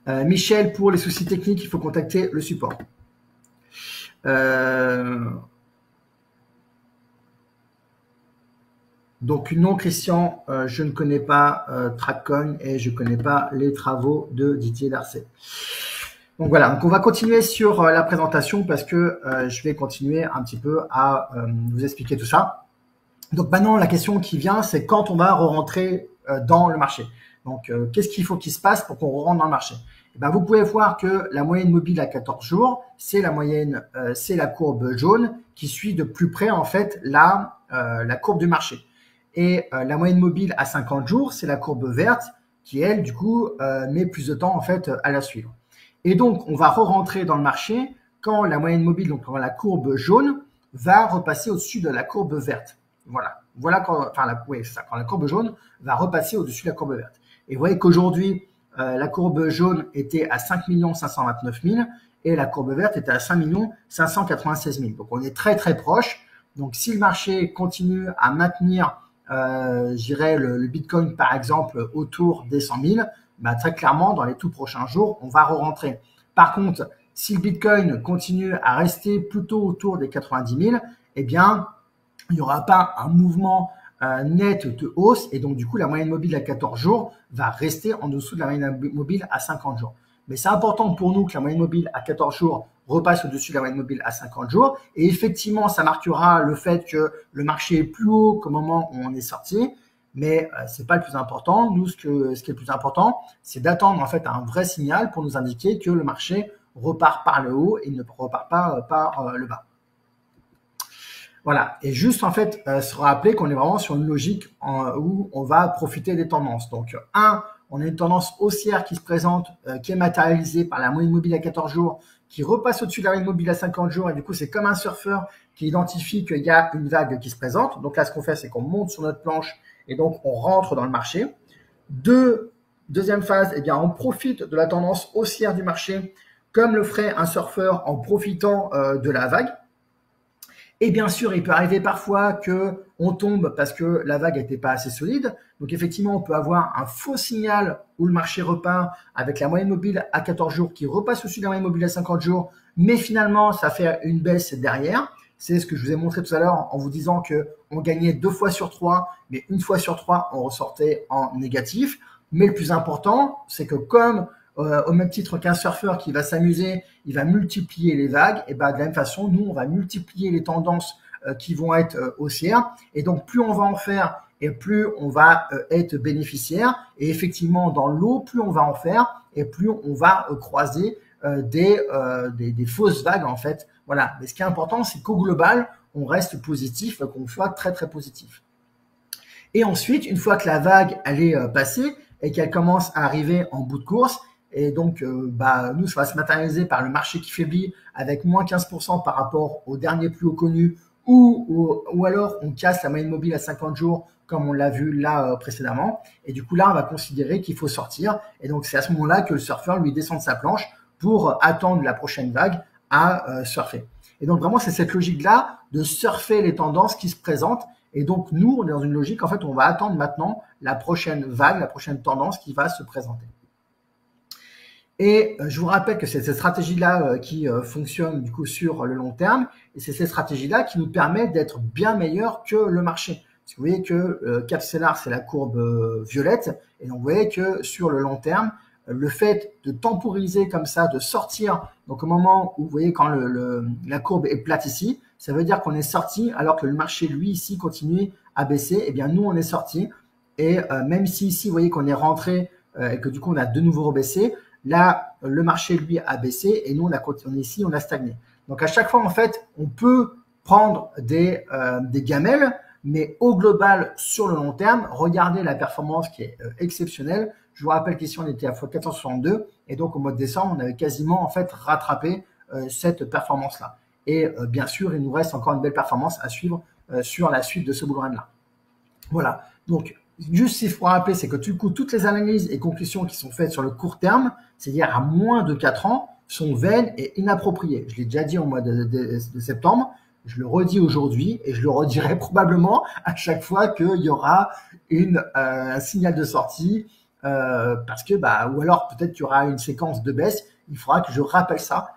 Michel, pour les soucis techniques, il faut contacter le support. Donc non, Christian, je ne connais pas TrackCoin et je ne connais pas les travaux de Didier Darcet. Donc voilà, donc on va continuer sur la présentation parce que je vais continuer un petit peu à vous expliquer tout ça. Donc maintenant, la question qui vient, c'est quand on va re-rentrer dans le marché. Donc, qu'est-ce qu'il faut qu'il se passe pour qu'on rentre dans le marché? Et ben, vous pouvez voir que la moyenne mobile à 14 jours, c'est la moyenne, c'est la courbe jaune qui suit de plus près en fait la courbe du marché. Et la moyenne mobile à 50 jours, c'est la courbe verte qui elle, du coup, met plus de temps en fait à la suivre. Et donc, on va re-rentrer dans le marché quand la moyenne mobile, donc quand la courbe jaune, va repasser au-dessus de la courbe verte. Voilà quand la courbe jaune va repasser au-dessus de la courbe verte. Et vous voyez qu'aujourd'hui, la courbe jaune était à 5 529 000 et la courbe verte était à 5 596 000. Donc, on est très, très proche. Donc, si le marché continue à maintenir, je dirais, le Bitcoin, par exemple, autour des 100 000, bah, très clairement, dans les tout prochains jours, on va re-rentrer. Par contre, si le Bitcoin continue à rester plutôt autour des 90 000, eh bien, il n'y aura pas un mouvement net de hausse et donc du coup la moyenne mobile à 14 jours va rester en dessous de la moyenne mobile à 50 jours. Mais c'est important pour nous que la moyenne mobile à 14 jours repasse au-dessus de la moyenne mobile à 50 jours et effectivement ça marquera le fait que le marché est plus haut qu'au moment où on est sorti, mais c'est pas le plus important. Nous, ce qui est le plus important, c'est d'attendre en fait un vrai signal pour nous indiquer que le marché repart par le haut et ne repart pas par le bas. Voilà, et juste en fait se rappeler qu'on est vraiment sur une logique où on va profiter des tendances. Donc on a une tendance haussière qui se présente, qui est matérialisée par la moyenne mobile à 14 jours, qui repasse au-dessus de la moyenne mobile à 50 jours, et du coup c'est comme un surfeur qui identifie qu'il y a une vague qui se présente. Donc là ce qu'on fait, c'est qu'on monte sur notre planche et donc on rentre dans le marché. Deuxième phase, eh bien on profite de la tendance haussière du marché comme le ferait un surfeur en profitant de la vague. Et bien sûr, il peut arriver parfois qu'on tombe parce que la vague n'était pas assez solide. Donc effectivement, on peut avoir un faux signal où le marché repart avec la moyenne mobile à 14 jours qui repasse au-dessus de la moyenne mobile à 50 jours. Mais finalement, ça fait une baisse derrière. C'est ce que je vous ai montré tout à l'heure en vous disant qu'on gagnait 2 fois sur 3, mais 1 fois sur 3, on ressortait en négatif. Mais le plus important, c'est que comme au même titre qu'un surfeur qui va s'amuser, il va multiplier les vagues, et ben de la même façon, nous, on va multiplier les tendances qui vont être haussières. Et donc, plus on va en faire et plus on va être bénéficiaire. Et effectivement, dans l'eau, plus on va en faire et plus on va croiser des fausses vagues, en fait. Voilà. Mais ce qui est important, c'est qu'au global, on reste positif, qu'on soit très, très positif. Et ensuite, une fois que la vague, elle est passée et qu'elle commence à arriver en bout de course, et donc, nous, ça va se matérialiser par le marché qui faiblit avec moins 15% par rapport au dernier plus haut connu ou alors on casse la moyenne mobile à 50 jours comme on l'a vu là précédemment. Et du coup, là, on va considérer qu'il faut sortir. Et donc, c'est à ce moment-là que le surfeur lui descend de sa planche pour attendre la prochaine vague à surfer. Et donc, vraiment, c'est cette logique-là de surfer les tendances qui se présentent. Et donc, nous, on est dans une logique, en fait, on va attendre maintenant la prochaine vague, la prochaine tendance qui va se présenter. Et je vous rappelle que c'est cette stratégie-là qui fonctionne du coup sur le long terme. Et c'est cette stratégie-là qui nous permet d'être bien meilleur que le marché. Parce que vous voyez que Capstellar, c'est la courbe violette. Et donc, vous voyez que sur le long terme, le fait de temporiser comme ça, de sortir, donc au moment où vous voyez quand la courbe est plate ici, ça veut dire qu'on est sorti alors que le marché, lui, ici, continue à baisser. Eh bien, nous, on est sorti. Et même si ici, vous voyez qu'on est rentré et que du coup, on a de nouveau rebaissé, là, le marché, lui, a baissé et nous, on est ici, on a stagné. Donc, à chaque fois, en fait, on peut prendre des gamelles, mais au global, sur le long terme, regardez la performance qui est exceptionnelle. Je vous rappelle qu'ici, on était à x462 et donc au mois de décembre, on avait quasiment en fait rattrapé cette performance-là. Et bien sûr, il nous reste encore une belle performance à suivre sur la suite de ce bull run-là. Voilà. Donc, juste s'il faut rappeler, c'est que du coup, toutes les analyses et conclusions qui sont faites sur le court terme, c'est-à-dire à moins de 4 ans, sont vaines et inappropriées. Je l'ai déjà dit au mois de septembre. Je le redis aujourd'hui et je le redirai probablement à chaque fois qu'il y aura un signal de sortie parce que, ou alors peut-être qu'il y aura une séquence de baisse. Il faudra que je rappelle ça,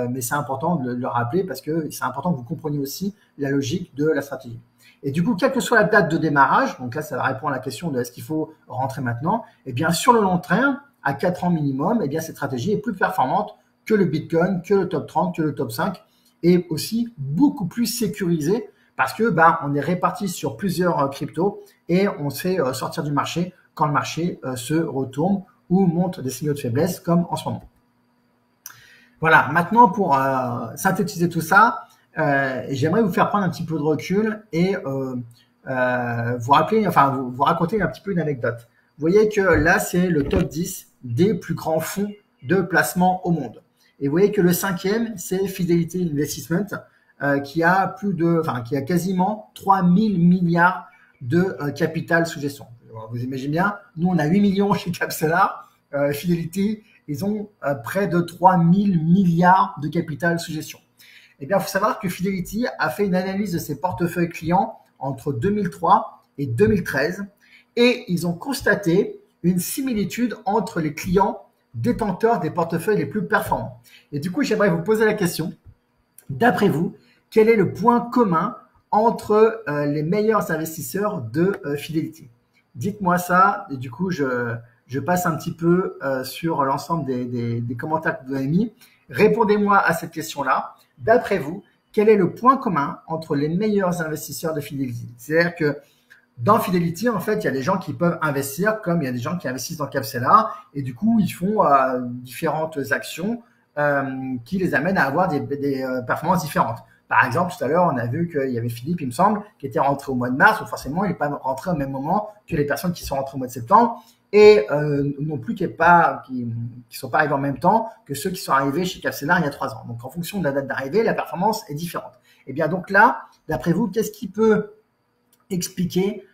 mais c'est important de le rappeler parce que c'est important que vous compreniez aussi la logique de la stratégie. Et du coup, quelle que soit la date de démarrage, donc là, ça va répondre à la question de est-ce qu'il faut rentrer maintenant, eh bien, sur le long terme, à 4 ans minimum, eh bien, cette stratégie est plus performante que le Bitcoin, que le top 30, que le top 5 et aussi beaucoup plus sécurisé parce que on est réparti sur plusieurs cryptos et on sait sortir du marché quand le marché se retourne ou montre des signaux de faiblesse comme en ce moment. Voilà, maintenant pour synthétiser tout ça, j'aimerais vous faire prendre un petit peu de recul et vous raconter un petit peu une anecdote. Vous voyez que là, c'est le top 10 des plus grands fonds de placement au monde. Et vous voyez que le 5e, c'est Fidelity Investment, qui a quasiment 3000 milliards de capital sous gestion. Vous imaginez bien, nous, on a 8 millions chez Capstellar. Fidelity, ils ont près de 3000 milliards de capital sous gestion. Eh bien, il faut savoir que Fidelity a fait une analyse de ses portefeuilles clients entre 2003 et 2013 et ils ont constaté une similitude entre les clients détenteurs des portefeuilles les plus performants. Et du coup, j'aimerais vous poser la question, d'après vous, quel est le point commun entre les meilleurs investisseurs de Fidelity? Dites-moi ça, et du coup, je passe un petit peu sur l'ensemble des commentaires que vous avez mis. Répondez-moi à cette question-là. D'après vous, quel est le point commun entre les meilleurs investisseurs de Fidelity? C'est-à-dire que dans Fidelity, en fait, il y a des gens qui peuvent investir comme il y a des gens qui investissent dans Capstellar et du coup, ils font différentes actions qui les amènent à avoir des performances différentes. Par exemple, tout à l'heure, on a vu qu'il y avait Philippe, il me semble, qui était rentré au mois de mars, ou forcément, il n'est pas rentré au même moment que les personnes qui sont rentrées au mois de septembre et non plus qui sont pas arrivés en même temps que ceux qui sont arrivés chez Capstellar il y a 3 ans. Donc, en fonction de la date d'arrivée, la performance est différente. Et bien, donc là, d'après vous, qu'est-ce qui peut expliquer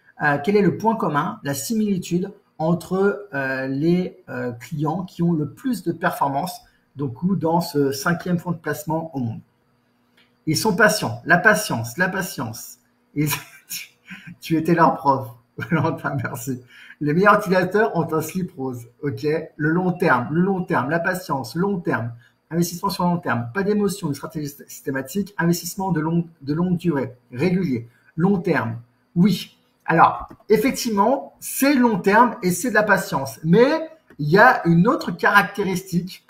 quel est le point commun, la similitude entre les clients qui ont le plus de performance donc, dans ce 5e fonds de placement au monde? Ils sont patients, la patience. Tu étais leur prof. Merci. Les meilleurs utilisateurs ont un slip rose. Ok. Le long terme, la patience, long terme, investissement sur long terme, pas d'émotion, une stratégie systématique, investissement de longue durée, régulier, long terme. Oui. Alors, effectivement, c'est long terme et c'est de la patience. Mais il y a une autre caractéristique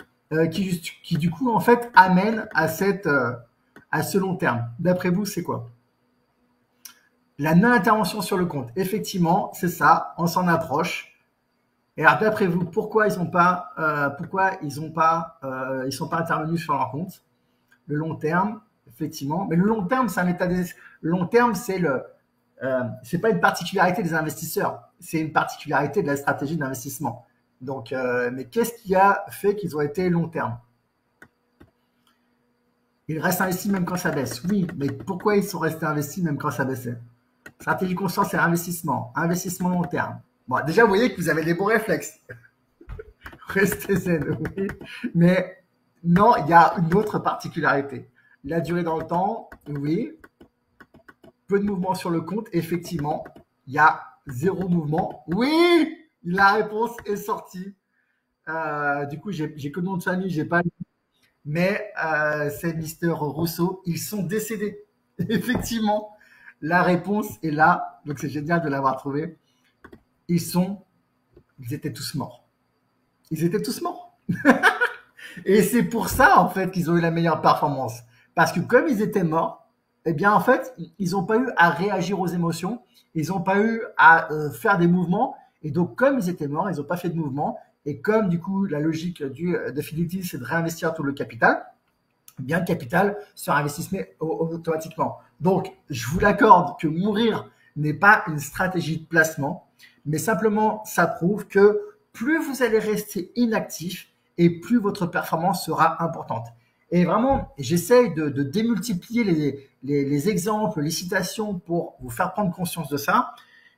qui du coup, en fait, amène à ce long terme. D'après vous, c'est quoi? La non-intervention sur le compte. Effectivement, c'est ça. On s'en approche. Et alors, d'après vous, pourquoi ils sont pas intervenus sur leur compte? Le long terme, effectivement. Mais le long terme, c'est un état d'esprit. Le long terme, c'est pas une particularité des investisseurs. C'est une particularité de la stratégie d'investissement. Donc, mais qu'est-ce qui a fait qu'ils ont été long terme? Ils restent investis même quand ça baisse. Oui, mais pourquoi ils sont restés investis même quand ça baissait? Stratégie consciente, c'est investissement. Investissement long terme. Bon, déjà, vous voyez que vous avez des bons réflexes. Restez zen, oui. Mais non, il y a une autre particularité. La durée dans le temps, oui. Peu de mouvement sur le compte, effectivement. Il y a zéro mouvement. Oui, la réponse est sortie. Du coup, j'ai que le nom de famille, j'ai pas. Mais c'est Mister Rousseau. Ils sont décédés. Effectivement, la réponse est là. Donc, c'est génial de l'avoir trouvé. Ils étaient tous morts. Ils étaient tous morts. Et c'est pour ça, en fait, qu'ils ont eu la meilleure performance. Parce que comme ils étaient morts, eh bien, en fait, ils n'ont pas eu à réagir aux émotions. Ils n'ont pas eu à faire des mouvements. Et donc, comme ils étaient morts, ils n'ont pas fait de mouvement. Et comme, du coup, la logique de Fidelity, c'est de réinvestir tout le capital, eh bien, le capital sera investi automatiquement. Donc, je vous l'accorde que mourir n'est pas une stratégie de placement, mais simplement, ça prouve que plus vous allez rester inactif et plus votre performance sera importante. Et vraiment, j'essaye de démultiplier les exemples, les citations pour vous faire prendre conscience de ça.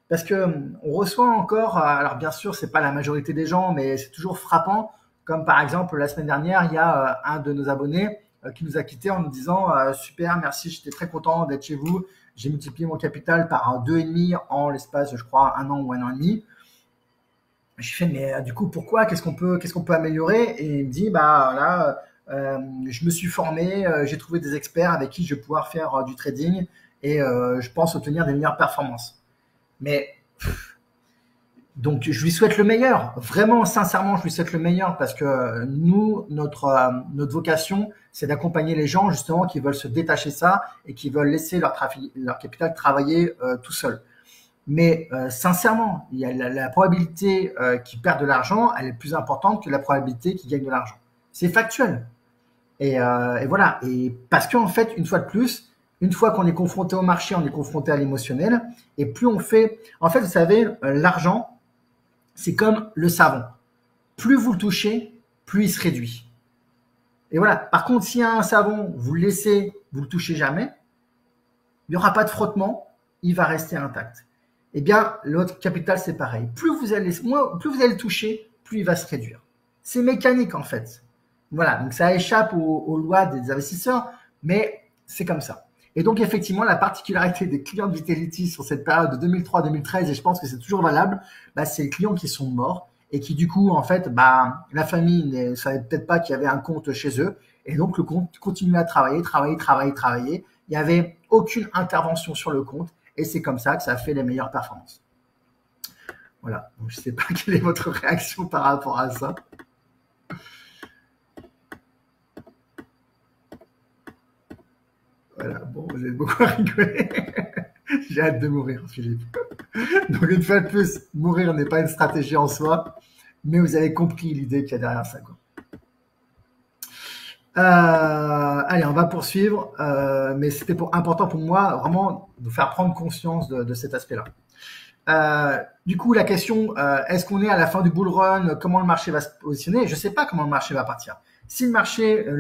Parce que on reçoit encore, alors bien sûr, c'est pas la majorité des gens, mais c'est toujours frappant. Comme par exemple, la semaine dernière, il y a un de nos abonnés qui nous a quittés en nous disant super, merci, j'étais très content d'être chez vous. J'ai multiplié mon capital par 2,5 en l'espace, je crois, 1 an ou 1 an et demi. Je fais mais du coup pourquoi qu'est-ce qu'on peut améliorer? Et il me dit bah voilà, je me suis formé, j'ai trouvé des experts avec qui je vais pouvoir faire du trading et je pense obtenir des meilleures performances. Mais donc je lui souhaite le meilleur, vraiment sincèrement je lui souhaite le meilleur parce que nous notre vocation c'est d'accompagner les gens justement qui veulent se détacher de ça et qui veulent laisser leur capital travailler tout seul. Mais sincèrement, il y a la probabilité qu'ils perdent de l'argent, elle est plus importante que la probabilité qu'ils gagnent de l'argent. C'est factuel. Et voilà. Et parce qu'en fait, une fois de plus, une fois qu'on est confronté au marché, on est confronté à l'émotionnel. Et plus on fait, en fait, vous savez, l'argent, c'est comme le savon. Plus vous le touchez, plus il se réduit. Et voilà. Par contre, s'il y a un savon, vous le laissez, vous le touchez jamais, il n'y aura pas de frottement, il va rester intact. Eh bien, l'autre capital, c'est pareil. Plus vous allez le toucher, plus il va se réduire. C'est mécanique, en fait. Voilà, donc ça échappe aux lois des investisseurs, mais c'est comme ça. Et donc, effectivement, la particularité des clients de Vitality sur cette période de 2003-2013, et je pense que c'est toujours valable, bah, c'est les clients qui sont morts et qui, du coup, en fait, bah, la famille ne savait peut-être pas qu'il y avait un compte chez eux. Et donc, le compte continuait à travailler. Il n'y avait aucune intervention sur le compte. Et c'est comme ça que ça fait les meilleures performances. Voilà. Donc, je ne sais pas quelle est votre réaction par rapport à ça. Voilà. Bon, vous êtes beaucoup à rigoler. J'ai hâte de mourir, Philippe. Donc, une fois de plus, mourir n'est pas une stratégie en soi, mais vous avez compris l'idée qu'il y a derrière ça, quoi. Allez, on va poursuivre, mais c'était important pour moi vraiment de vous faire prendre conscience de cet aspect-là. Du coup, la question, est-ce qu'on est à la fin du bull run? Comment le marché va se positionner? Je ne sais pas comment le marché va partir. Si le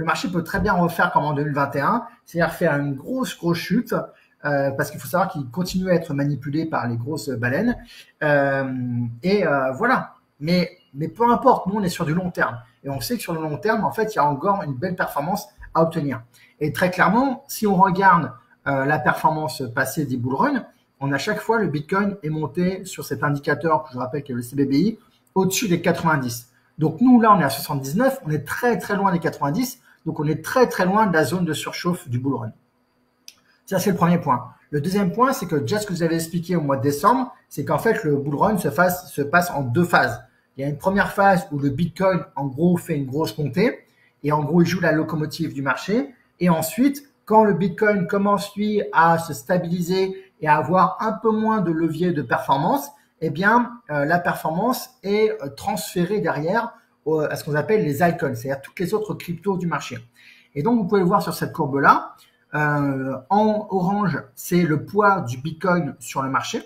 marché peut très bien refaire comme en 2021, c'est-à-dire faire une grosse chute, parce qu'il faut savoir qu'il continue à être manipulé par les grosses baleines. Voilà. Mais peu importe, nous on est sur du long terme. Et on sait que sur le long terme, en fait, il y a encore une belle performance à obtenir. Et très clairement, si on regarde la performance passée des bull runs, on a chaque fois le Bitcoin est monté sur cet indicateur que je rappelle qui est le CBBI au-dessus des 90. Donc nous là on est à 79, on est très très loin des 90, donc on est très très loin de la zone de surchauffe du bull run. Ça c'est le premier point. Le deuxième point, c'est que déjà ce que vous avez expliqué au mois de décembre, c'est qu'en fait le bull run se passe en deux phases. Il y a une première phase où le Bitcoin en gros fait une grosse montée et en gros il joue la locomotive du marché. Et ensuite, quand le Bitcoin commence lui à se stabiliser et à avoir un peu moins de levier de performance, eh bien, la performance est transférée derrière à ce qu'on appelle les altcoins, c'est-à-dire toutes les autres cryptos du marché. Et donc, vous pouvez le voir sur cette courbe-là. En orange, c'est le poids du Bitcoin sur le marché.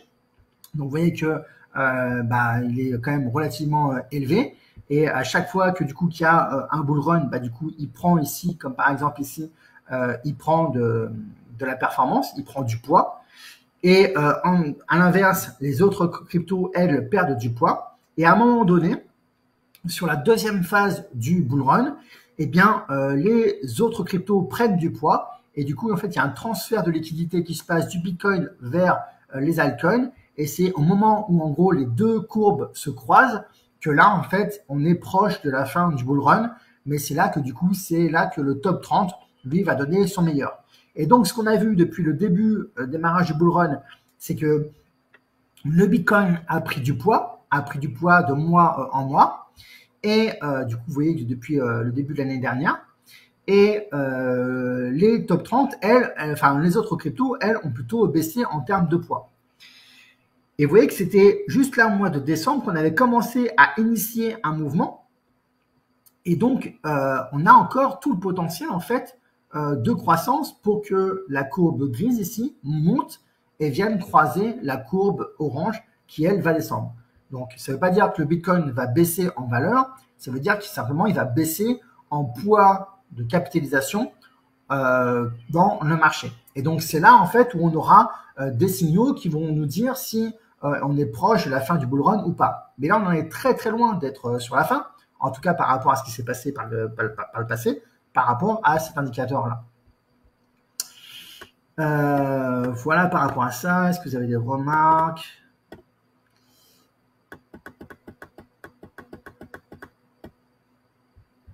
Donc, vous voyez que il est quand même relativement élevé. Et à chaque fois que du coup qu'il y a un bull run, du coup, il prend ici, comme par exemple ici, il prend de la performance, il prend du poids. Et à l'inverse, les autres cryptos, elles, perdent du poids. Et à un moment donné, sur la deuxième phase du bull run, eh bien, les autres cryptos prennent du poids. Et du coup, en fait, il y a un transfert de liquidité qui se passe du Bitcoin vers les altcoins. Et c'est au moment où, en gros, les deux courbes se croisent que là, en fait, on est proche de la fin du bull run. Mais c'est là que, du coup, c'est là que le top 30, lui, va donner son meilleur. Et donc, ce qu'on a vu depuis le début, démarrage du bull run, c'est que le Bitcoin a pris du poids de mois en mois. Et du coup, vous voyez que depuis le début de l'année dernière, et les top 30, enfin les autres cryptos, elles, ont plutôt baissé en termes de poids. Et vous voyez que c'était juste là au mois de décembre qu'on avait commencé à initier un mouvement. Et donc, on a encore tout le potentiel, en fait, de croissance pour que la courbe grise ici monte et vienne croiser la courbe orange qui, elle, va descendre. Donc, ça ne veut pas dire que le Bitcoin va baisser en valeur, ça veut dire qu'il simplement il va baisser en poids de capitalisation dans le marché. Et donc, c'est là, en fait, où on aura des signaux qui vont nous dire si on est proche de la fin du bull run ou pas. Mais là, on en est très, très loin d'être sur la fin, en tout cas par rapport à ce qui s'est passé par le passé, par rapport à cet indicateur-là. Voilà par rapport à ça. Est-ce que vous avez des remarques?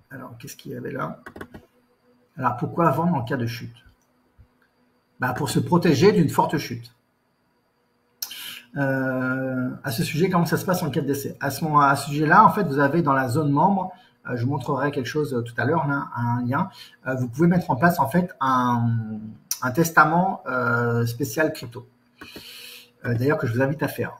Alors, qu'est-ce qu'il y avait là? Alors, pourquoi vendre en cas de chute? Pour se protéger d'une forte chute. À ce sujet, comment ça se passe en cas de décès? À ce sujet-là, en fait, vous avez dans la zone membre, je vous montrerai quelque chose tout à l'heure, là, un lien. Vous pouvez mettre en place en fait un testament spécial crypto. D'ailleurs, que je vous invite à faire.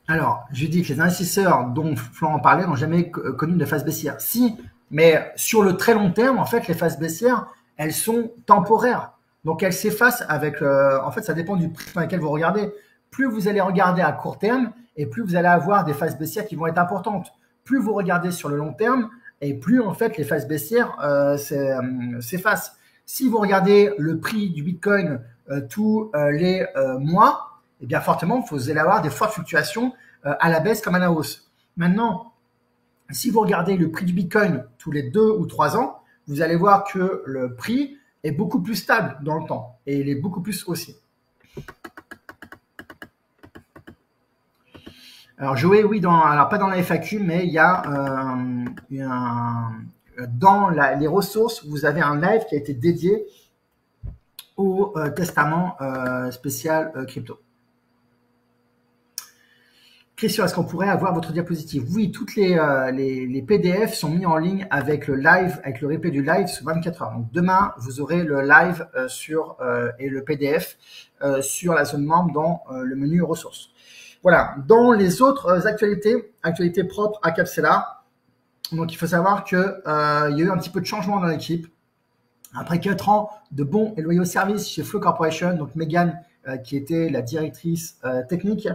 Alors, je dis que les investisseurs dont Florent parlait n'ont jamais connu de phase baissière. Si, mais sur le très long terme, en fait, les phases baissières, elles sont temporaires. Donc, elles s'effacent avec… en fait, ça dépend du prix dans lequel vous regardez. Plus vous allez regarder à court terme et plus vous allez avoir des phases baissières qui vont être importantes. Plus vous regardez sur le long terme et plus, en fait, les phases baissières s'effacent. Si vous regardez le prix du Bitcoin tous les mois, eh bien fortement, vous allez avoir des fortes fluctuations à la baisse comme à la hausse. Maintenant, si vous regardez le prix du Bitcoin tous les 2 ou 3 ans, vous allez voir que le prix est beaucoup plus stable dans le temps et il est beaucoup plus haussier. Alors, Joé, oui, alors pas dans la FAQ, mais il y a dans les ressources, vous avez un live qui a été dédié au testament spécial crypto. Christian, est-ce qu'on pourrait avoir votre diapositive? Oui, toutes les PDF sont mis en ligne avec le live, avec le replay du live sous 24 heures. Donc demain, vous aurez le live et le PDF sur la zone membre dans le menu ressources. Voilà. Dans les autres actualités propres à Capsela, donc il faut savoir que il y a eu un petit peu de changement dans l'équipe. Après 4 ans de bons et loyaux services chez Flow Corporation, donc Megan, qui était la directrice technique,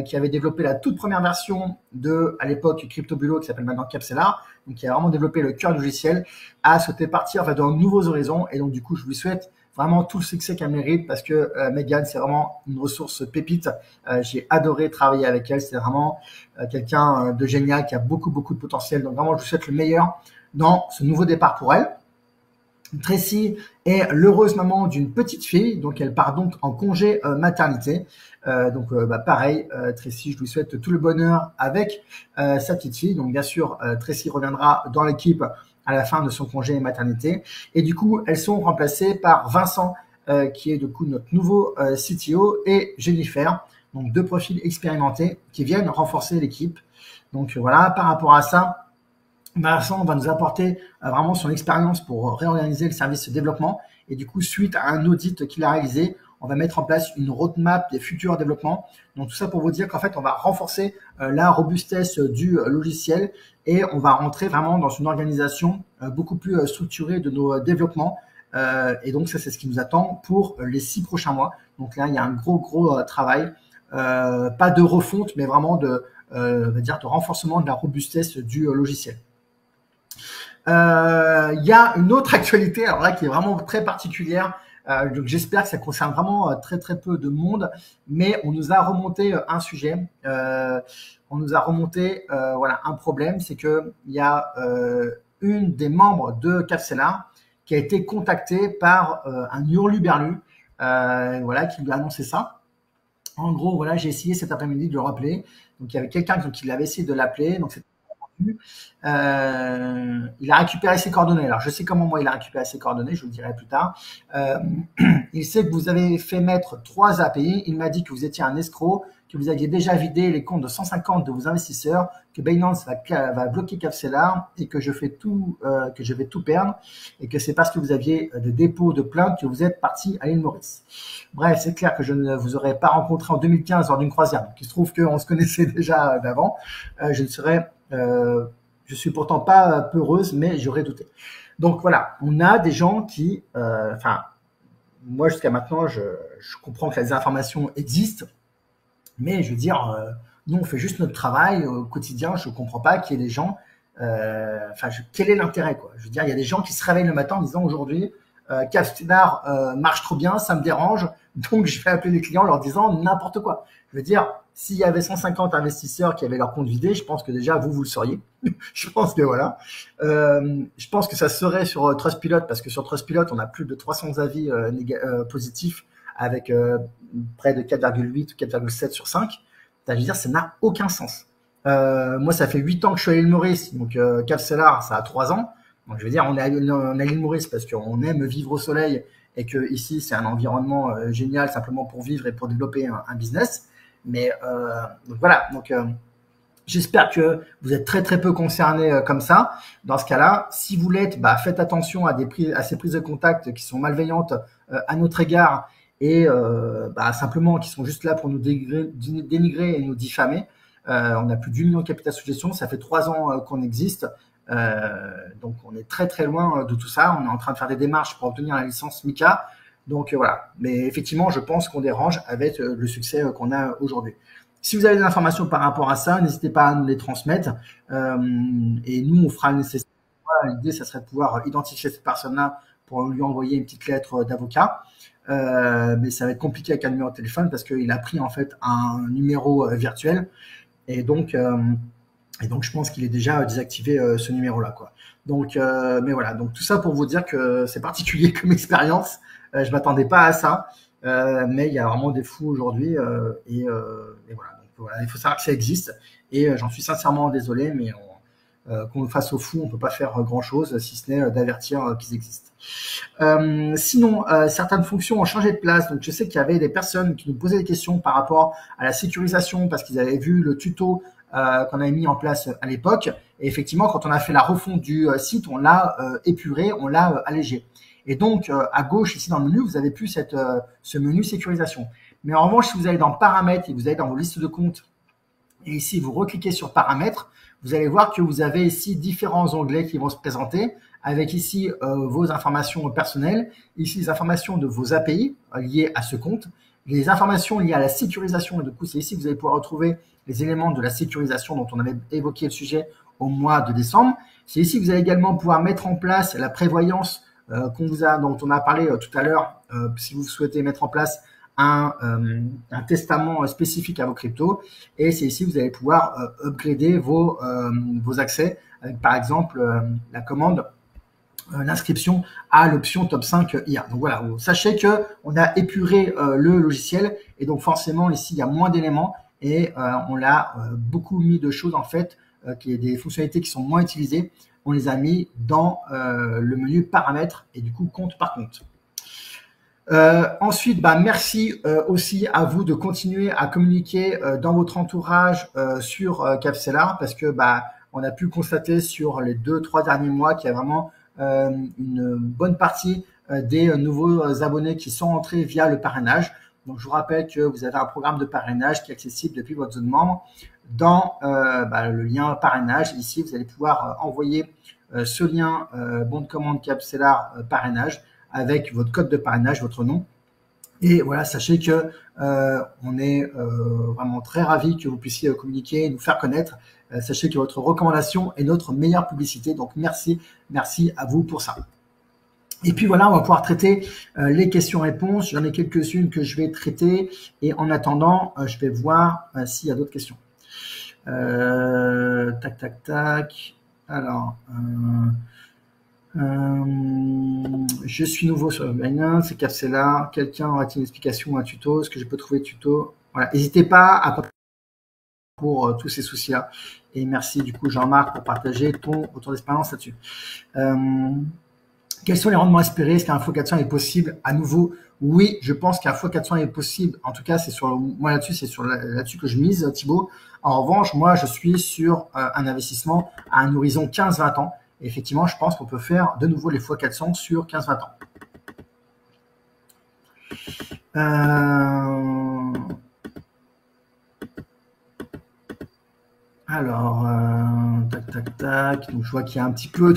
qui avait développé la toute première version de, à l'époque, CryptoBulo, qui s'appelle maintenant Capsela, donc qui a vraiment développé le cœur du logiciel, a souhaité partir dans de nouveaux horizons. Et donc, du coup, je lui souhaite vraiment tout le succès qu'elle mérite parce que Megan, c'est vraiment une ressource pépite. J'ai adoré travailler avec elle. C'est vraiment quelqu'un de génial qui a beaucoup, beaucoup de potentiel. Donc, vraiment, je lui souhaite le meilleur dans ce nouveau départ pour elle. Tracy est l'heureuse maman d'une petite fille, donc elle part donc en congé maternité. Pareil, Tracy, je lui souhaite tout le bonheur avec sa petite fille. Donc bien sûr, Tracy reviendra dans l'équipe à la fin de son congé maternité. Et du coup, elles sont remplacées par Vincent, qui est du coup notre nouveau CTO, et Jennifer, donc 2 profils expérimentés qui viennent renforcer l'équipe. Donc voilà, par rapport à ça, Vincent va nous apporter vraiment son expérience pour réorganiser le service de développement. Et du coup, suite à un audit qu'il a réalisé, on va mettre en place une roadmap des futurs développements. Donc tout ça pour vous dire qu'en fait, on va renforcer la robustesse du logiciel et on va rentrer vraiment dans une organisation beaucoup plus structurée de nos développements Et donc ça, c'est ce qui nous attend pour les 6 prochains mois. Donc là, il y a un gros travail, pas de refonte, mais vraiment on va dire de renforcement de la robustesse du logiciel. Il y a une autre actualité, alors là, qui est vraiment très particulière. Donc j'espère que ça concerne vraiment très peu de monde, mais on nous a remonté un sujet. On nous a remonté voilà un problème, c'est que il y a une des membres de Capcellar qui a été contactée par un hurluberlu, voilà, qui lui a annoncé ça. En gros, voilà, j'ai essayé cet après-midi de le rappeler. Donc il y avait quelqu'un qui avait essayé de l'appeler. Donc il a récupéré ses coordonnées. Alors, je sais comment moi il a récupéré ses coordonnées, je vous le dirai plus tard. Il sait que vous avez fait mettre 3 API. Il m'a dit que vous étiez un escroc, que vous aviez déjà vidé les comptes de 150 de vos investisseurs, que Binance va bloquer Capcellar et que je vais tout perdre et que c'est parce que vous aviez de dépôts de plaintes que vous êtes parti à l'île Maurice. Bref, c'est clair que je ne vous aurais pas rencontré en 2015 lors d'une croisière. Donc, il se trouve qu'on se connaissait déjà d'avant. Je suis pourtant pas peureuse, mais j'aurais douté. Donc voilà, on a des gens qui, moi jusqu'à maintenant, je comprends que les informations existent, mais je veux dire, nous on fait juste notre travail au quotidien. Je comprends pas qu'il y ait des gens, quel est l'intérêt quoi? Je veux dire, il y a des gens qui se réveillent le matin en disant aujourd'hui, Capcellar marche trop bien, ça me dérange, donc je vais appeler les clients en leur disant n'importe quoi. Je veux dire, s'il y avait 150 investisseurs qui avaient leur compte vidé, je pense que déjà vous le sauriez. Je pense que voilà. Je pense que ça serait sur Trustpilot parce que sur Trustpilot on a plus de 300 avis positifs avec près de 4,8 ou 4,7 sur 5. Je veux dire, ça n'a aucun sens. Moi, ça fait 8 ans que je suis à l'île Maurice, donc Capcellar, ça a 3 ans. Donc, je veux dire, on est à l'île Maurice parce qu'on aime vivre au soleil et que ici, c'est un environnement génial simplement pour vivre et pour développer un business. Mais donc voilà. Donc, j'espère que vous êtes très peu concernés comme ça. Dans ce cas-là, si vous l'êtes, faites attention à ces prises de contact qui sont malveillantes à notre égard et simplement qui sont juste là pour nous dénigrer et nous diffamer. On a plus d'1 million de capital sous gestion, ça fait 3 ans qu'on existe. Donc on est très loin de tout ça. On est en train de faire des démarches pour obtenir la licence MiCA. Donc voilà. Mais effectivement, je pense qu'on dérange avec le succès qu'on a aujourd'hui. Si vous avez des informations par rapport à ça, n'hésitez pas à nous les transmettre. Et nous, on fera le nécessaire. L'idée, ça serait de pouvoir identifier cette personne-là pour lui envoyer une petite lettre d'avocat. Mais ça va être compliqué avec un numéro de téléphone parce qu'il a pris en fait un numéro virtuel. Et donc, je pense qu'il est déjà désactivé ce numéro-là, quoi. Donc, mais voilà. Donc tout ça pour vous dire que c'est particulier comme expérience. Je m'attendais pas à ça, mais il y a vraiment des fous aujourd'hui et voilà. Donc voilà, il faut savoir que ça existe et j'en suis sincèrement désolé, mais face aux fous, on peut pas faire grand-chose si ce n'est d'avertir qu'ils existent. Sinon, certaines fonctions ont changé de place. Donc, je sais qu'il y avait des personnes qui nous posaient des questions par rapport à la sécurisation parce qu'ils avaient vu le tuto qu'on avait mis en place à l'époque. Et effectivement, quand on a fait la refonte du site, on l'a épuré, on l'a allégé. Et donc, à gauche, ici dans le menu, vous avez plus ce menu sécurisation. Mais en revanche, si vous allez dans paramètres et vous allez dans vos listes de comptes, et ici, vous recliquez sur paramètres, vous allez voir que vous avez ici différents onglets qui vont se présenter avec ici vos informations personnelles, ici les informations de vos API liées à ce compte, les informations liées à la sécurisation, et du coup, c'est ici que vous allez pouvoir retrouver les éléments de la sécurisation dont on avait évoqué le sujet au mois de décembre. C'est ici que vous allez également pouvoir mettre en place la prévoyance dont on a parlé tout à l'heure, si vous souhaitez mettre en place un testament spécifique à vos cryptos. Et c'est ici que vous allez pouvoir upgrader vos accès avec, par exemple, la commande l'inscription à l'option top 5 IA. Donc voilà, sachez que on a épuré le logiciel et donc forcément ici il y a moins d'éléments et on l'a beaucoup mis de choses en fait, qui est des fonctionnalités qui sont moins utilisées. On les a mis dans le menu paramètres et du coup compte par compte. Ensuite, merci aussi à vous de continuer à communiquer dans votre entourage sur Capcellar parce que on a pu constater sur les 2-3 derniers mois qu'il y a vraiment une bonne partie des nouveaux abonnés qui sont entrés via le parrainage. Donc, je vous rappelle que vous avez un programme de parrainage qui est accessible depuis votre zone membre. Dans le lien parrainage, ici, vous allez pouvoir envoyer ce lien bon de commande Capcellar parrainage avec votre code de parrainage, votre nom. Et voilà, sachez que on est vraiment très ravis que vous puissiez communiquer, nous faire connaître. Sachez que votre recommandation est notre meilleure publicité. Donc merci à vous pour ça. Et puis voilà, on va pouvoir traiter les questions-réponses. J'en ai quelques-unes que je vais traiter. Et en attendant, je vais voir s'il y a d'autres questions. Tac, tac, tac. Alors, je suis nouveau sur Binance, c'est Capsela. Quelqu'un aura-t-il une explication ou un tuto? Est-ce que je peux trouver le tuto? Voilà, n'hésitez pas à pour tous ces soucis-là. Et merci du coup Jean-Marc pour partager ton retour d'expérience là-dessus. Quels sont les rendements espérés? Est-ce qu'un x400 est possible? À nouveau, oui, je pense qu'un x400 est possible. En tout cas, c'est sur moi là-dessus, c'est sur là-dessus que je mise, Thibaut. En revanche, moi, je suis sur un investissement à un horizon 15-20 ans. Et effectivement, je pense qu'on peut faire de nouveau les x400 sur 15-20 ans. Alors, tac, tac, tac. Donc, je vois qu'il y a un petit peu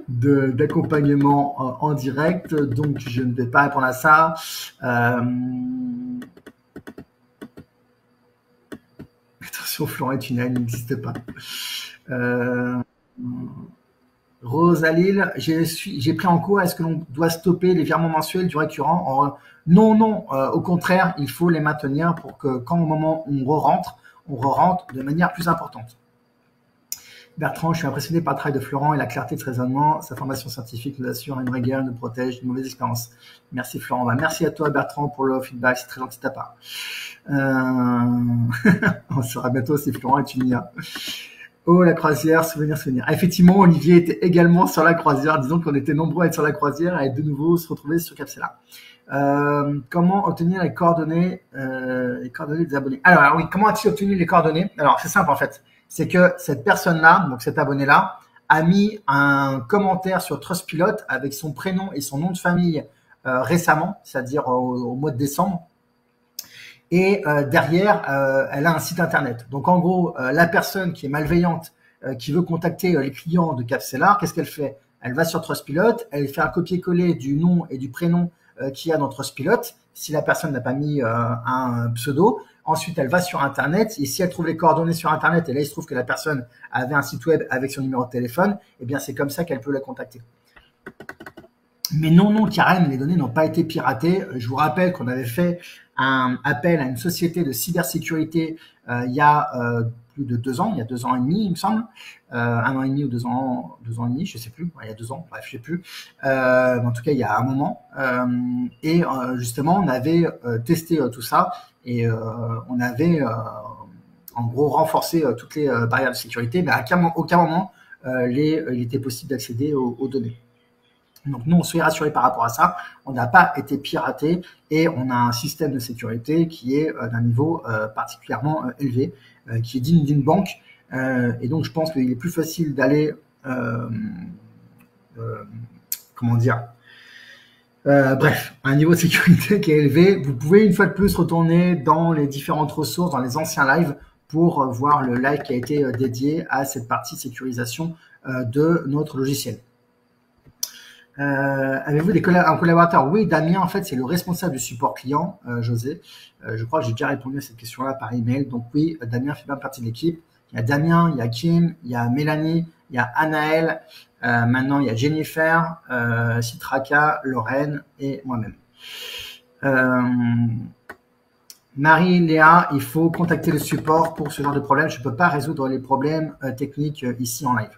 d'accompagnement en direct, donc je ne vais pas répondre à ça. Attention, Florent et Tunnel n'existe pas. Rosalil, j'ai pris en cours, est-ce que l'on doit stopper les virements mensuels du récurrent? Non, non, au contraire, il faut les maintenir pour que quand au moment où on re-rentre de manière plus importante. Bertrand, je suis impressionné par le travail de Florent et la clarté de ce raisonnement. Sa formation scientifique nous assure une rigueur, nous protège d'une mauvaise expérience. Merci Florent. Merci à toi Bertrand pour le feedback, c'est très gentil de ta part. On saura bientôt si Florent est une IA. Oh, la croisière, souvenir. Effectivement, Olivier était également sur la croisière. Disons qu'on était nombreux à être sur la croisière et de nouveau se retrouver sur Capsela. Comment obtenir les coordonnées des abonnés? Alors oui, comment as-tu obtenu les coordonnées? Alors c'est simple en fait. C'est que cette personne-là, donc cet abonné-là, a mis un commentaire sur Trustpilot avec son prénom et son nom de famille récemment, c'est-à-dire au mois de décembre. Et derrière, elle a un site internet. Donc en gros, la personne qui est malveillante, qui veut contacter les clients de Capsela, qu'est-ce qu'elle fait? Elle va sur Trustpilot, elle fait un copier-coller du nom et du prénom qu'il y a dans Trustpilot, si la personne n'a pas mis un pseudo. Ensuite, elle va sur Internet et si elle trouve les coordonnées sur Internet, et là, il se trouve que la personne avait un site web avec son numéro de téléphone, eh bien, c'est comme ça qu'elle peut la contacter. Mais non, Karen, les données n'ont pas été piratées. Je vous rappelle qu'on avait fait un appel à une société de cybersécurité il y a plus de 2 ans, il y a 2 ans et demi, il me semble. 1 an et demi ou 2 ans et demi, je sais plus. Ouais, il y a 2 ans, bref, je sais plus. En tout cas, il y a un moment. Et justement, on avait testé tout ça et on avait en gros renforcé toutes les barrières de sécurité, mais à aucun moment il était possible d'accéder aux données. Donc nous, on se fait rassurer par rapport à ça. On n'a pas été piraté et on a un système de sécurité qui est d'un niveau particulièrement élevé, qui est digne d'une banque. Et donc, je pense qu'il est plus facile d'aller, comment dire, bref, un niveau de sécurité qui est élevé. Vous pouvez une fois de plus retourner dans les différentes ressources, dans les anciens lives, pour voir le live qui a été dédié à cette partie sécurisation de notre logiciel. Avez-vous un collaborateur? Oui, Damien, en fait, c'est le responsable du support client, José. Je crois que j'ai déjà répondu à cette question-là par email. Donc oui, Damien fait bien partie de l'équipe. Il y a Damien, il y a Kim, il y a Mélanie, il y a Anaël. Maintenant, il y a Jennifer, Citraka, Lorraine et moi-même. Marie-Léa, il faut contacter le support pour ce genre de problème. Je ne peux pas résoudre les problèmes techniques ici en live.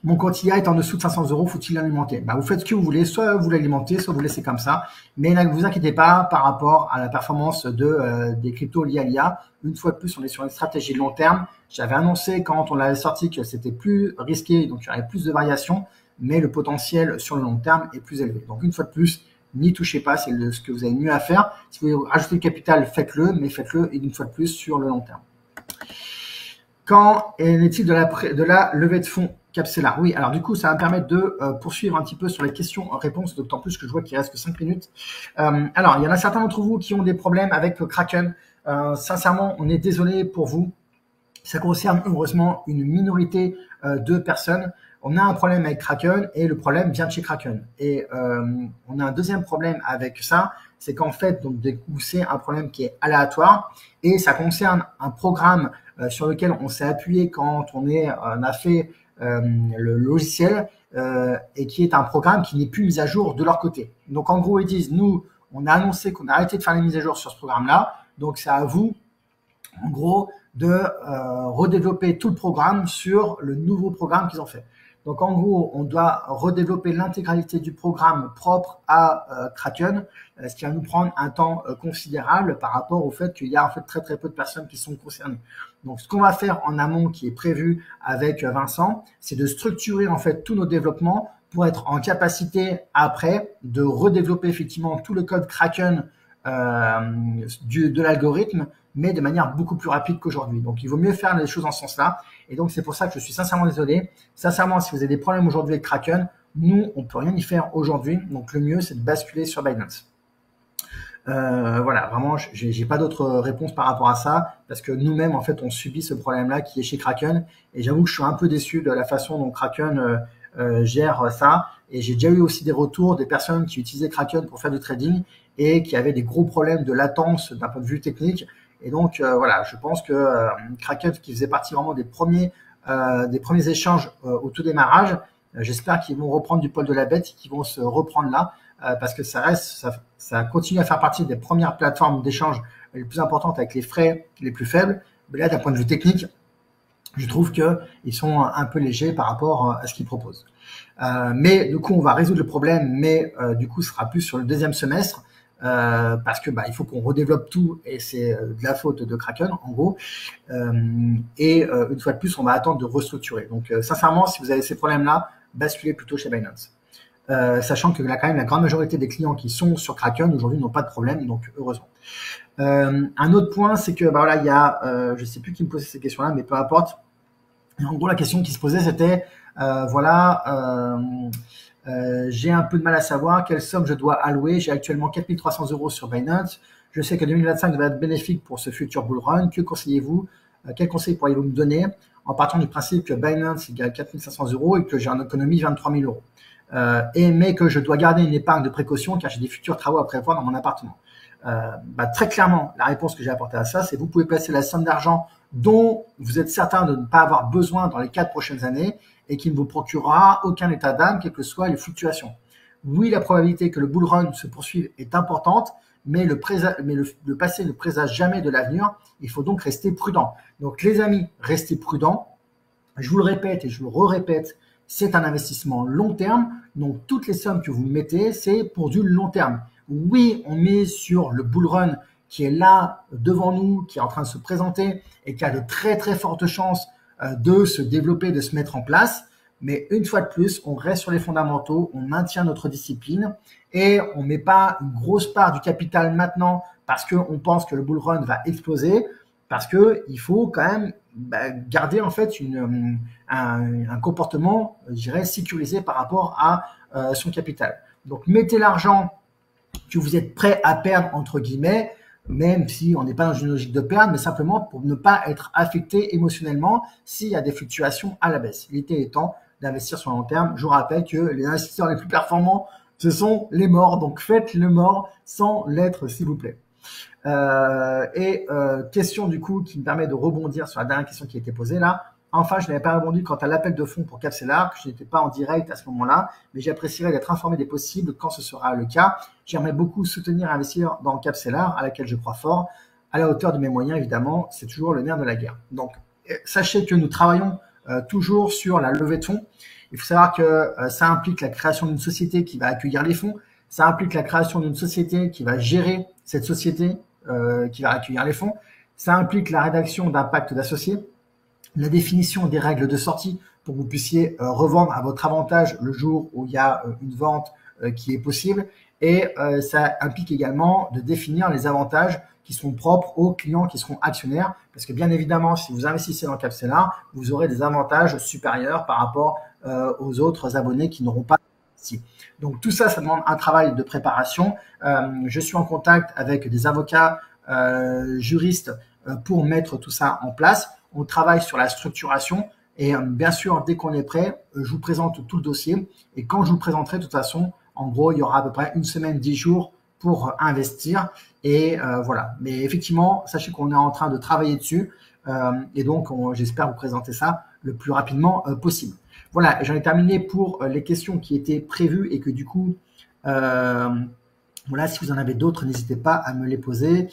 Mon compte IA est en dessous de 500 €, faut-il l'alimenter? Vous faites ce que vous voulez, soit vous l'alimentez, soit vous laissez comme ça. Mais ne vous inquiétez pas par rapport à la performance des cryptos liés à l'IA. Une fois de plus, on est sur une stratégie de long terme. J'avais annoncé quand on l'avait sorti que c'était plus risqué, donc il y aurait plus de variations, mais le potentiel sur le long terme est plus élevé. Donc une fois de plus, n'y touchez pas, c'est ce que vous avez mieux à faire. Si vous voulez rajouter le capital, faites-le, mais faites-le une fois de plus sur le long terme. Quand est-il de la levée de fonds Capsela? Oui, alors du coup, ça va me permettre de poursuivre un petit peu sur les questions-réponses, d'autant plus que je vois qu'il reste que 5 minutes. Alors, il y en a certains d'entre vous qui ont des problèmes avec le Kraken. Sincèrement, on est désolé pour vous. Ça concerne heureusement une minorité de personnes. on a un problème avec Kraken et le problème vient de chez Kraken. Et on a un deuxième problème avec ça, c'est qu'en fait, donc, c'est un problème qui est aléatoire et ça concerne un programme sur lequel on s'est appuyé quand on a fait le logiciel et qui est un programme qui n'est plus mis à jour de leur côté. Donc en gros, ils disent, nous, on a annoncé qu'on a arrêté de faire les mises à jour sur ce programme-là, donc c'est à vous, en gros, de redévelopper tout le programme sur le nouveau programme qu'ils ont fait. Donc en gros, on doit redévelopper l'intégralité du programme propre à Kraken, ce qui va nous prendre un temps considérable par rapport au fait qu'il y a en fait très peu de personnes qui sont concernées. Donc ce qu'on va faire en amont, qui est prévu avec Vincent, c'est de structurer en fait tous nos développements pour être en capacité après de redévelopper effectivement tout le code Kraken de l'algorithme, mais de manière beaucoup plus rapide qu'aujourd'hui. Donc, il vaut mieux faire les choses en ce sens-là. Et donc, c'est pour ça que je suis sincèrement désolé. Sincèrement, si vous avez des problèmes aujourd'hui avec Kraken, nous, on peut rien y faire aujourd'hui. Donc, le mieux, c'est de basculer sur Binance. Voilà, vraiment, j'ai pas d'autre réponse par rapport à ça, parce que nous-mêmes, en fait, on subit ce problème-là qui est chez Kraken. Et j'avoue que je suis un peu déçu de la façon dont Kraken gère ça. Et j'ai déjà eu aussi des retours des personnes qui utilisaient Kraken pour faire du trading et qui avaient des gros problèmes de latence d'un point de vue technique. Et donc voilà, je pense que Kraken, qui faisait partie vraiment des premiers échanges au tout démarrage, j'espère qu'ils vont reprendre du poil de la bête et qu'ils vont se reprendre là, parce que ça continue à faire partie des premières plateformes d'échange les plus importantes avec les frais les plus faibles. Mais là, d'un point de vue technique, je trouve qu'ils sont un peu légers par rapport à ce qu'ils proposent. Mais du coup, on va résoudre le problème, mais du coup, ce sera plus sur le deuxième semestre. Parce que il faut qu'on redéveloppe tout et c'est de la faute de Kraken en gros. Et une fois de plus, on va attendre de restructurer. Donc sincèrement, si vous avez ces problèmes-là, basculez plutôt chez Binance. Sachant que là, quand même, la grande majorité des clients qui sont sur Kraken aujourd'hui n'ont pas de problème, donc heureusement. Un autre point, c'est que voilà, il y a, je sais plus qui me posait ces questions-là, mais peu importe. Et en gros, la question qui se posait, c'était j'ai un peu de mal à savoir quelle somme je dois allouer. J'ai actuellement 4 300 € sur Binance. Je sais que 2025 va être bénéfique pour ce futur bull run. Que conseillez-vous? Quel conseil pourriez-vous me donner en partant du principe que Binance égale 4 500 € et que j'ai en économie 23 000 €, mais que je dois garder une épargne de précaution car j'ai des futurs travaux à prévoir dans mon appartement? Très clairement, la réponse que j'ai apportée à ça, c'est vous pouvez placer la somme d'argent dont vous êtes certain de ne pas avoir besoin dans les 4 prochaines années et qui ne vous procurera aucun état d'âme, quelles que soient les fluctuations. Oui, la probabilité que le bull run se poursuive est importante, mais le passé ne présage jamais de l'avenir. Il faut donc rester prudent. Donc, les amis, restez prudents. Je vous le répète et je vous le répète, c'est un investissement long terme. Donc, toutes les sommes que vous mettez, c'est pour du long terme. Oui, on met sur le bull run qui est là devant nous, qui est en train de se présenter et qui a de très fortes chances de se développer, de se mettre en place. Mais une fois de plus, on reste sur les fondamentaux, on maintient notre discipline et on met pas une grosse part du capital maintenant parce qu'on pense que le bull run va exploser, parce que il faut quand même garder en fait un comportement, je dirais, sécurisé par rapport à son capital. Donc, mettez l'argent que vous êtes prêt à perdre, entre guillemets, même si on n'est pas dans une logique de perdre, mais simplement pour ne pas être affecté émotionnellement s'il y a des fluctuations à la baisse. Il était temps d'investir sur le long terme. Je vous rappelle que les investisseurs les plus performants, ce sont les morts. Donc, faites le mort sans l'être, s'il vous plaît. Question du coup qui me permet de rebondir sur la dernière question qui a été posée là. Enfin, je n'avais pas répondu quant à l'appel de fonds pour Capsellar, que je n'étais pas en direct à ce moment-là, mais j'apprécierais d'être informé des possibles quand ce sera le cas. J'aimerais beaucoup soutenir et investir dans Capsellar, à laquelle je crois fort, à la hauteur de mes moyens, évidemment. C'est toujours le nerf de la guerre. Donc, sachez que nous travaillons toujours sur la levée de fonds. Il faut savoir que ça implique la création d'une société qui va accueillir les fonds. Ça implique la création d'une société qui va gérer cette société qui va accueillir les fonds. Ça implique la rédaction d'un pacte d'associés, la définition des règles de sortie pour que vous puissiez revendre à votre avantage le jour où il y a une vente qui est possible. Et ça implique également de définir les avantages qui sont propres aux clients qui seront actionnaires. Parce que bien évidemment, si vous investissez dans Capsellar, vous aurez des avantages supérieurs par rapport aux autres abonnés qui n'auront pas investi. Donc tout ça, ça demande un travail de préparation. Je suis en contact avec des avocats, juristes pour mettre tout ça en place. On travaille sur la structuration. Et bien sûr, dès qu'on est prêt, je vous présente tout le dossier. Et quand je vous présenterai, de toute façon, en gros, il y aura à peu près une semaine, 10 jours pour investir. Et voilà. Mais effectivement, sachez qu'on est en train de travailler dessus. Et donc, j'espère vous présenter ça le plus rapidement possible. Voilà, j'en ai terminé pour les questions qui étaient prévues et que du coup, voilà, si vous en avez d'autres, n'hésitez pas à me les poser.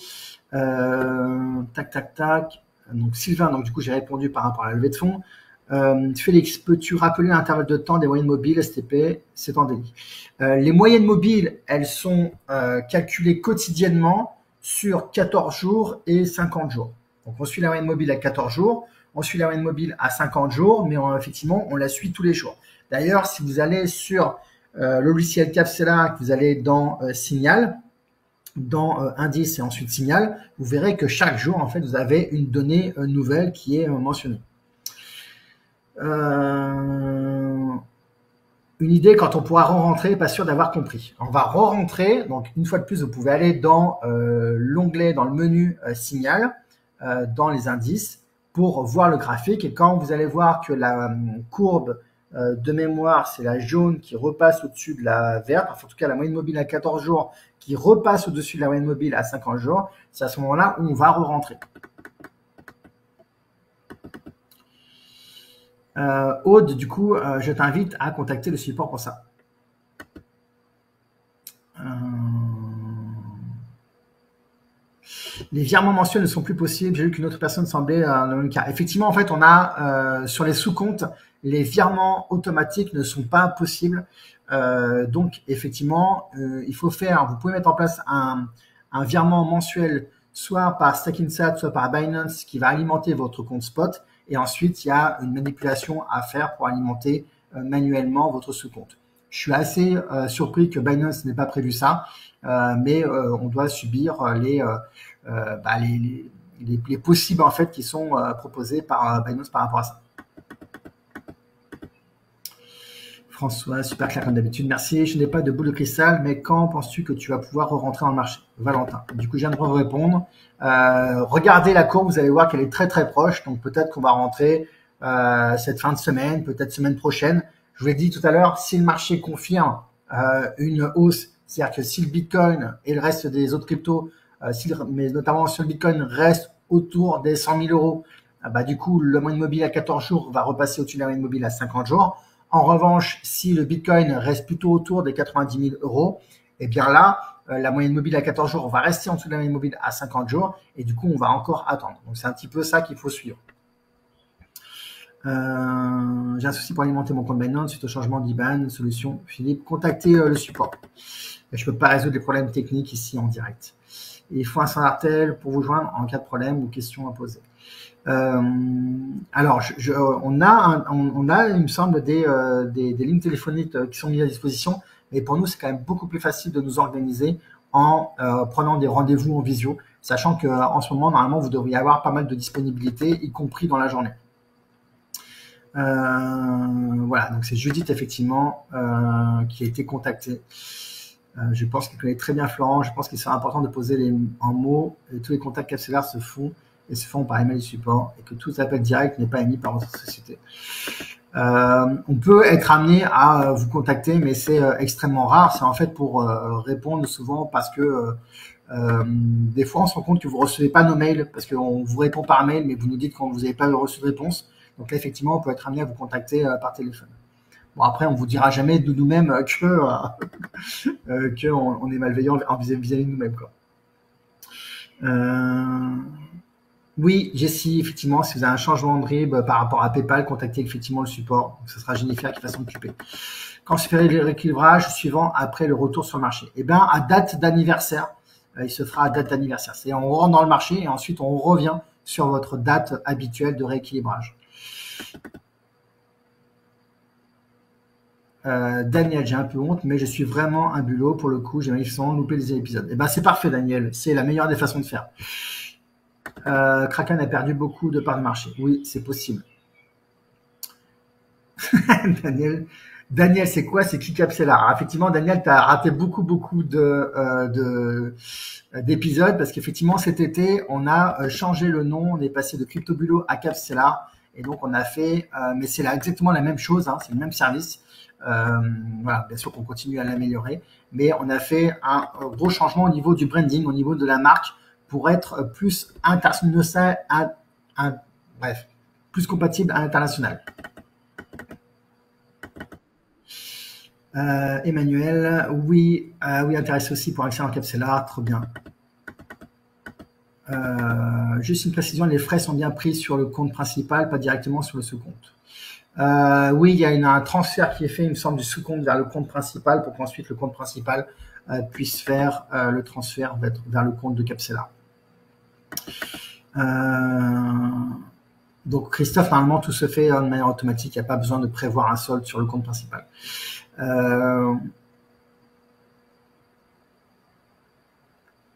Tac, tac, tac. Donc Sylvain, donc du coup j'ai répondu par rapport à la levée de fonds. Félix, peux-tu rappeler l'intervalle de temps des moyennes mobiles STP? C'est en délit. Les moyennes mobiles, elles sont calculées quotidiennement sur 14 jours et 50 jours. Donc on suit la moyenne mobile à 14 jours, on suit la moyenne mobile à 50 jours, mais effectivement on la suit tous les jours. D'ailleurs, si vous allez sur le logiciel Capsela, que vous allez dans Signal, dans indice et ensuite signal, vous verrez que chaque jour, en fait, vous avez une donnée nouvelle qui est mentionnée. Une idée quand on pourra re-rentrer, pas sûr d'avoir compris. On va re-rentrer, donc une fois de plus, vous pouvez aller dans l'onglet, dans le menu signal, dans les indices, pour voir le graphique. Et quand vous allez voir que la courbe de mémoire, c'est la jaune qui repasse au-dessus de la verte, enfin, en tout cas la moyenne mobile à 14 jours qui repasse au-dessus de la moyenne mobile à 50 jours, c'est à ce moment-là où on va re-rentrer. Aude, du coup, je t'invite à contacter le support pour ça. Les virements mensuels ne sont plus possibles. J'ai vu qu'une autre personne semblait dans le même cas. Effectivement, en fait, on a sur les sous-comptes, les virements automatiques ne sont pas possibles. Donc, effectivement, il faut faire, vous pouvez mettre en place un virement mensuel, soit par Stackinsat, soit par Binance, qui va alimenter votre compte spot. Et ensuite, il y a une manipulation à faire pour alimenter manuellement votre sous-compte. Je suis assez surpris que Binance n'ait pas prévu ça, mais on doit subir les possibles en fait qui sont proposés par Binance par rapport à ça. François, super clair comme d'habitude. Merci. Je n'ai pas de boule de cristal, mais quand penses-tu que tu vas pouvoir rentrer dans le marché? Valentin. Du coup, je viens de vous répondre. Regardez la courbe, vous allez voir qu'elle est très très proche. Donc peut-être qu'on va rentrer cette fin de semaine, peut-être semaine prochaine. Je vous l'ai dit tout à l'heure, si le marché confirme une hausse, c'est-à-dire que si le Bitcoin et le reste des autres cryptos, mais notamment sur le Bitcoin, reste autour des 100 000 euros, du coup, le moyenne mobile à 14 jours va repasser au-dessus de la moyenne mobile à 50 jours. En revanche, si le Bitcoin reste plutôt autour des 90 000 euros, eh bien là, la moyenne mobile à 14 jours va rester en dessous de la moyenne mobile à 50 jours et du coup, on va encore attendre. Donc, c'est un petit peu ça qu'il faut suivre. J'ai un souci pour alimenter mon compte Binance suite au changement d'IBAN. Solution, Philippe, contactez le support. Je ne peux pas résoudre les problèmes techniques ici en direct. Il faut un standard-tel pour vous joindre en cas de problème ou question à poser. Alors, on a, il me semble, des lignes téléphoniques qui sont mises à disposition, mais pour nous, c'est quand même beaucoup plus facile de nous organiser en prenant des rendez-vous en visio, sachant qu'en ce moment, normalement, vous devriez avoir pas mal de disponibilité, y compris dans la journée. Voilà, donc c'est Judith, effectivement, qui a été contactée. Je pense qu'elle connaît très bien Florent. Je pense qu'il serait important de poser en mots et tous les contacts Capsela se font par email support et que tout appel direct n'est pas émis par votre société. On peut être amené à vous contacter, mais c'est extrêmement rare. C'est en fait pour répondre souvent parce que des fois on se rend compte que vous recevez pas nos mails parce qu'on vous répond par mail, mais vous nous dites quand vous n'avez pas reçu de réponse. Donc là, effectivement, on peut être amené à vous contacter par téléphone. Bon, après, on vous dira jamais de nous-mêmes que on est malveillant vis-à-vis de nous-mêmes, quoi. Oui, Jessie, effectivement, si vous avez un changement de RIB par rapport à PayPal, contactez effectivement le support. Donc, ce sera Jennifer qui va s'en occuper. Quand se ferait le rééquilibrage suivant après le retour sur le marché? Eh bien, à date d'anniversaire, il se fera à date d'anniversaire. C'est on rentre dans le marché et ensuite on revient sur votre date habituelle de rééquilibrage. Daniel, j'ai un peu honte, mais je suis vraiment un bulot pour le coup. J'ai manifestement loupé des épisodes. Eh ben, c'est parfait, Daniel. C'est la meilleure des façons de faire. Kraken a perdu beaucoup de parts de marché. Oui, c'est possible. Daniel, c'est quoi? C'est qui Capsela? Alors, effectivement, Daniel, tu as raté beaucoup d'épisodes parce qu'effectivement, cet été, on a changé le nom. On est passé de CryptoBulot à Capsela. Et donc, on a fait, mais c'est là exactement la même chose, hein, c'est le même service. Voilà, bien sûr qu'on continue à l'améliorer, mais on a fait un gros changement au niveau du branding, au niveau de la marque, pour être plus international, bref, plus compatible à l'international. Emmanuel, oui, oui, intéressé aussi pour accéder en Capsela, trop bien. Juste une précision, les frais sont bien pris sur le compte principal, pas directement sur le sous-compte. Oui, il y a un transfert qui est fait, il me semble, du sous-compte vers le compte principal pour qu'ensuite le compte principal puisse faire le transfert vers le compte de Capsela. Donc Christophe, normalement tout se fait de manière automatique, il n'y a pas besoin de prévoir un solde sur le compte principal.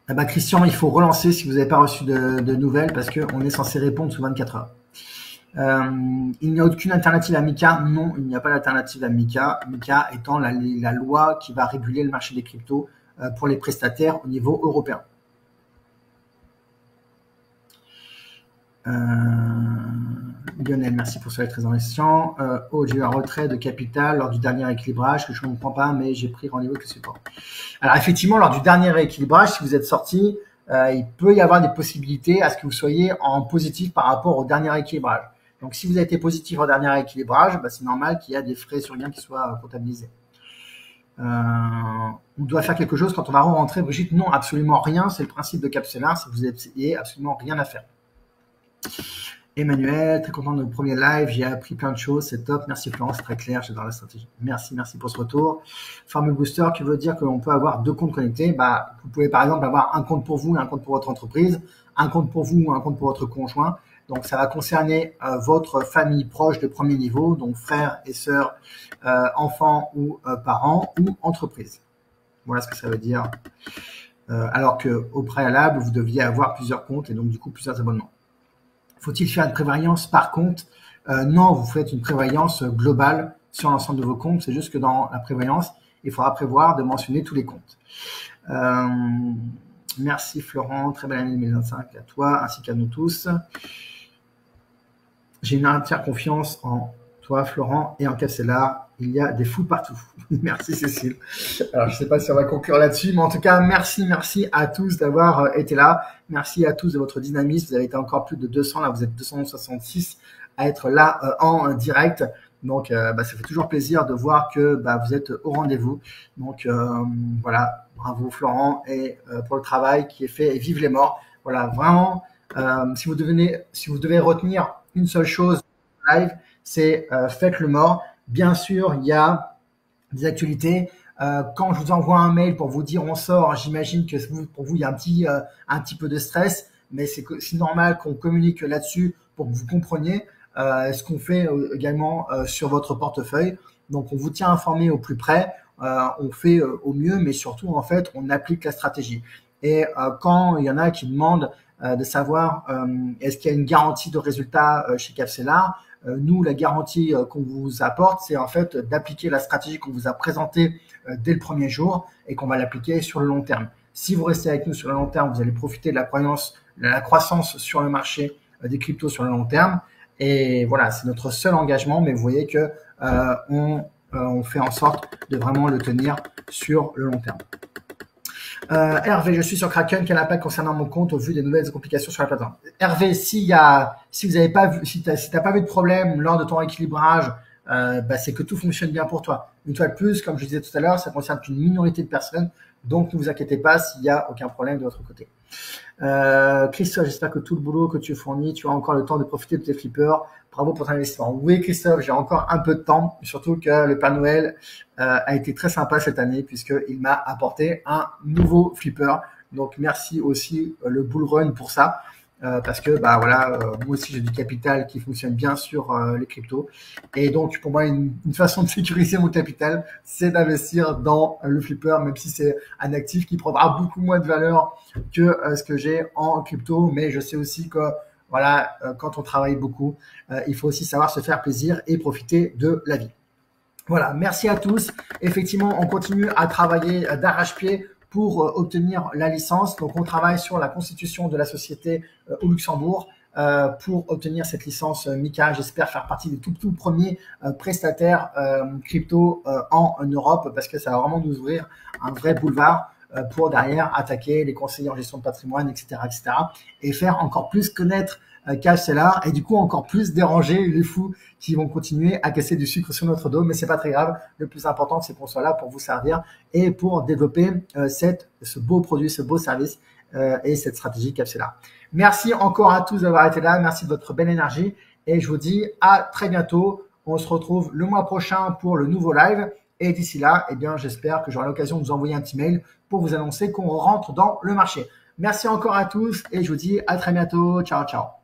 Eh ben Christian, il faut relancer si vous n'avez pas reçu de nouvelles parce qu'on est censé répondre sous 24 heures. Il n'y a aucune alternative à MiCA. Non, il n'y a pas d'alternative à MiCA. MiCA étant la loi qui va réguler le marché des cryptos pour les prestataires au niveau européen. Lionel, merci pour cette présentation. J'ai eu un retrait de capital lors du dernier équilibrage que je ne comprends pas, mais j'ai pris rendez-vous que c'est pas. Alors effectivement, lors du dernier rééquilibrage, si vous êtes sorti, il peut y avoir des possibilités à ce que vous soyez en positif par rapport au dernier équilibrage. Donc si vous avez été positif au dernier équilibrage, bah, c'est normal qu'il y a des frais sur gain qui soient comptabilisés. On doit faire quelque chose quand on va rentrer. Brigitte, non, absolument rien. C'est le principe de Capsela, c'est que vous n'avez absolument rien à faire. Emmanuel, très content de notre premier live, j'ai appris plein de choses, c'est top. Merci Florence, très clair, j'adore la stratégie. Merci pour ce retour. Formule Booster, qui veut dire que l'on peut avoir deux comptes connectés. Bah, vous pouvez par exemple avoir un compte pour vous et un compte pour votre entreprise, un compte pour vous ou un compte pour votre conjoint. Donc ça va concerner votre famille proche de premier niveau, donc frères et sœurs, enfants ou parents ou entreprise. Voilà ce que ça veut dire. Alors qu'au préalable, vous deviez avoir plusieurs comptes et donc du coup plusieurs abonnements. Faut-il faire une prévoyance par compte? Non, vous faites une prévoyance globale sur l'ensemble de vos comptes. C'est juste que dans la prévoyance, il faudra prévoir de mentionner tous les comptes. Merci Florent, très belle année 2025 à toi ainsi qu'à nous tous. J'ai une entière confiance en toi Florent et en Capsela. Il y a des fous partout. Merci Cécile. Alors je ne sais pas si on va conclure là-dessus, mais en tout cas merci à tous d'avoir été là. Merci à tous de votre dynamisme. Vous avez été encore plus de 200, là vous êtes 266 à être là en direct. Donc ça fait toujours plaisir de voir que vous êtes au rendez-vous. Donc voilà, bravo Florent et pour le travail qui est fait et vive les morts. Voilà, vraiment, si vous devez retenir une seule chose live, c'est faites le mort. Bien sûr, il y a des actualités. Quand je vous envoie un mail pour vous dire on sort, j'imagine que pour vous, il y a un petit peu de stress, mais c'est normal qu'on communique là-dessus pour que vous compreniez ce qu'on fait également sur votre portefeuille. Donc, on vous tient informé au plus près, on fait au mieux, mais surtout, en fait, on applique la stratégie. Et quand il y en a qui demandent de savoir est-ce qu'il y a une garantie de résultat chez Capsela, nous, la garantie qu'on vous apporte, c'est en fait d'appliquer la stratégie qu'on vous a présentée dès le premier jour et qu'on va l'appliquer sur le long terme. Si vous restez avec nous sur le long terme, vous allez profiter de la croissance sur le marché des cryptos sur le long terme. Et voilà, c'est notre seul engagement, mais vous voyez que on fait en sorte de vraiment le tenir sur le long terme. Hervé, je suis sur Kraken. Quel impact concernant mon compte au vu des nouvelles complications sur la plateforme? Hervé, si vous avez pas vu, si t'as pas vu de problème lors de ton équilibrage, c'est que tout fonctionne bien pour toi. Une fois de plus, comme je disais tout à l'heure, ça concerne qu'une minorité de personnes, donc ne vous inquiétez pas s'il y a aucun problème de votre côté. Christophe, j'espère que tout le boulot que tu fournis, tu as encore le temps de profiter de tes flippers. Bravo pour ton investissement. Oui, Christophe, j'ai encore un peu de temps, surtout que le Père Noël a été très sympa cette année puisqu'il m'a apporté un nouveau flipper. Donc, merci aussi le Bull Run pour ça. Parce que moi aussi j'ai du capital qui fonctionne bien sur les cryptos et donc pour moi une façon de sécuriser mon capital c'est d'investir dans le flipper, même si c'est un actif qui prendra beaucoup moins de valeur que ce que j'ai en crypto, mais je sais aussi que quand on travaille beaucoup il faut aussi savoir se faire plaisir et profiter de la vie. Voilà, merci à tous. Effectivement, on continue à travailler d'arrache-pied pour obtenir la licence. Donc, on travaille sur la constitution de la société au Luxembourg. pour obtenir cette licence MiCA. J'espère faire partie des tout premiers prestataires crypto en Europe, parce que ça va vraiment nous ouvrir un vrai boulevard pour derrière attaquer les conseillers en gestion de patrimoine, etc., et faire encore plus connaître Cash-Seller et du coup encore plus déranger les fous qui vont continuer à casser du sucre sur notre dos. Mais c'est pas très grave. Le plus important, c'est qu'on soit là pour vous servir et pour développer ce beau produit, ce beau service et cette stratégie Cash-Seller. Merci encore à tous d'avoir été là. Merci de votre belle énergie et je vous dis à très bientôt. On se retrouve le mois prochain pour le nouveau live. Et d'ici là, eh bien, j'espère que j'aurai l'occasion de vous envoyer un petit mail pour vous annoncer qu'on rentre dans le marché. Merci encore à tous et je vous dis à très bientôt. Ciao, ciao.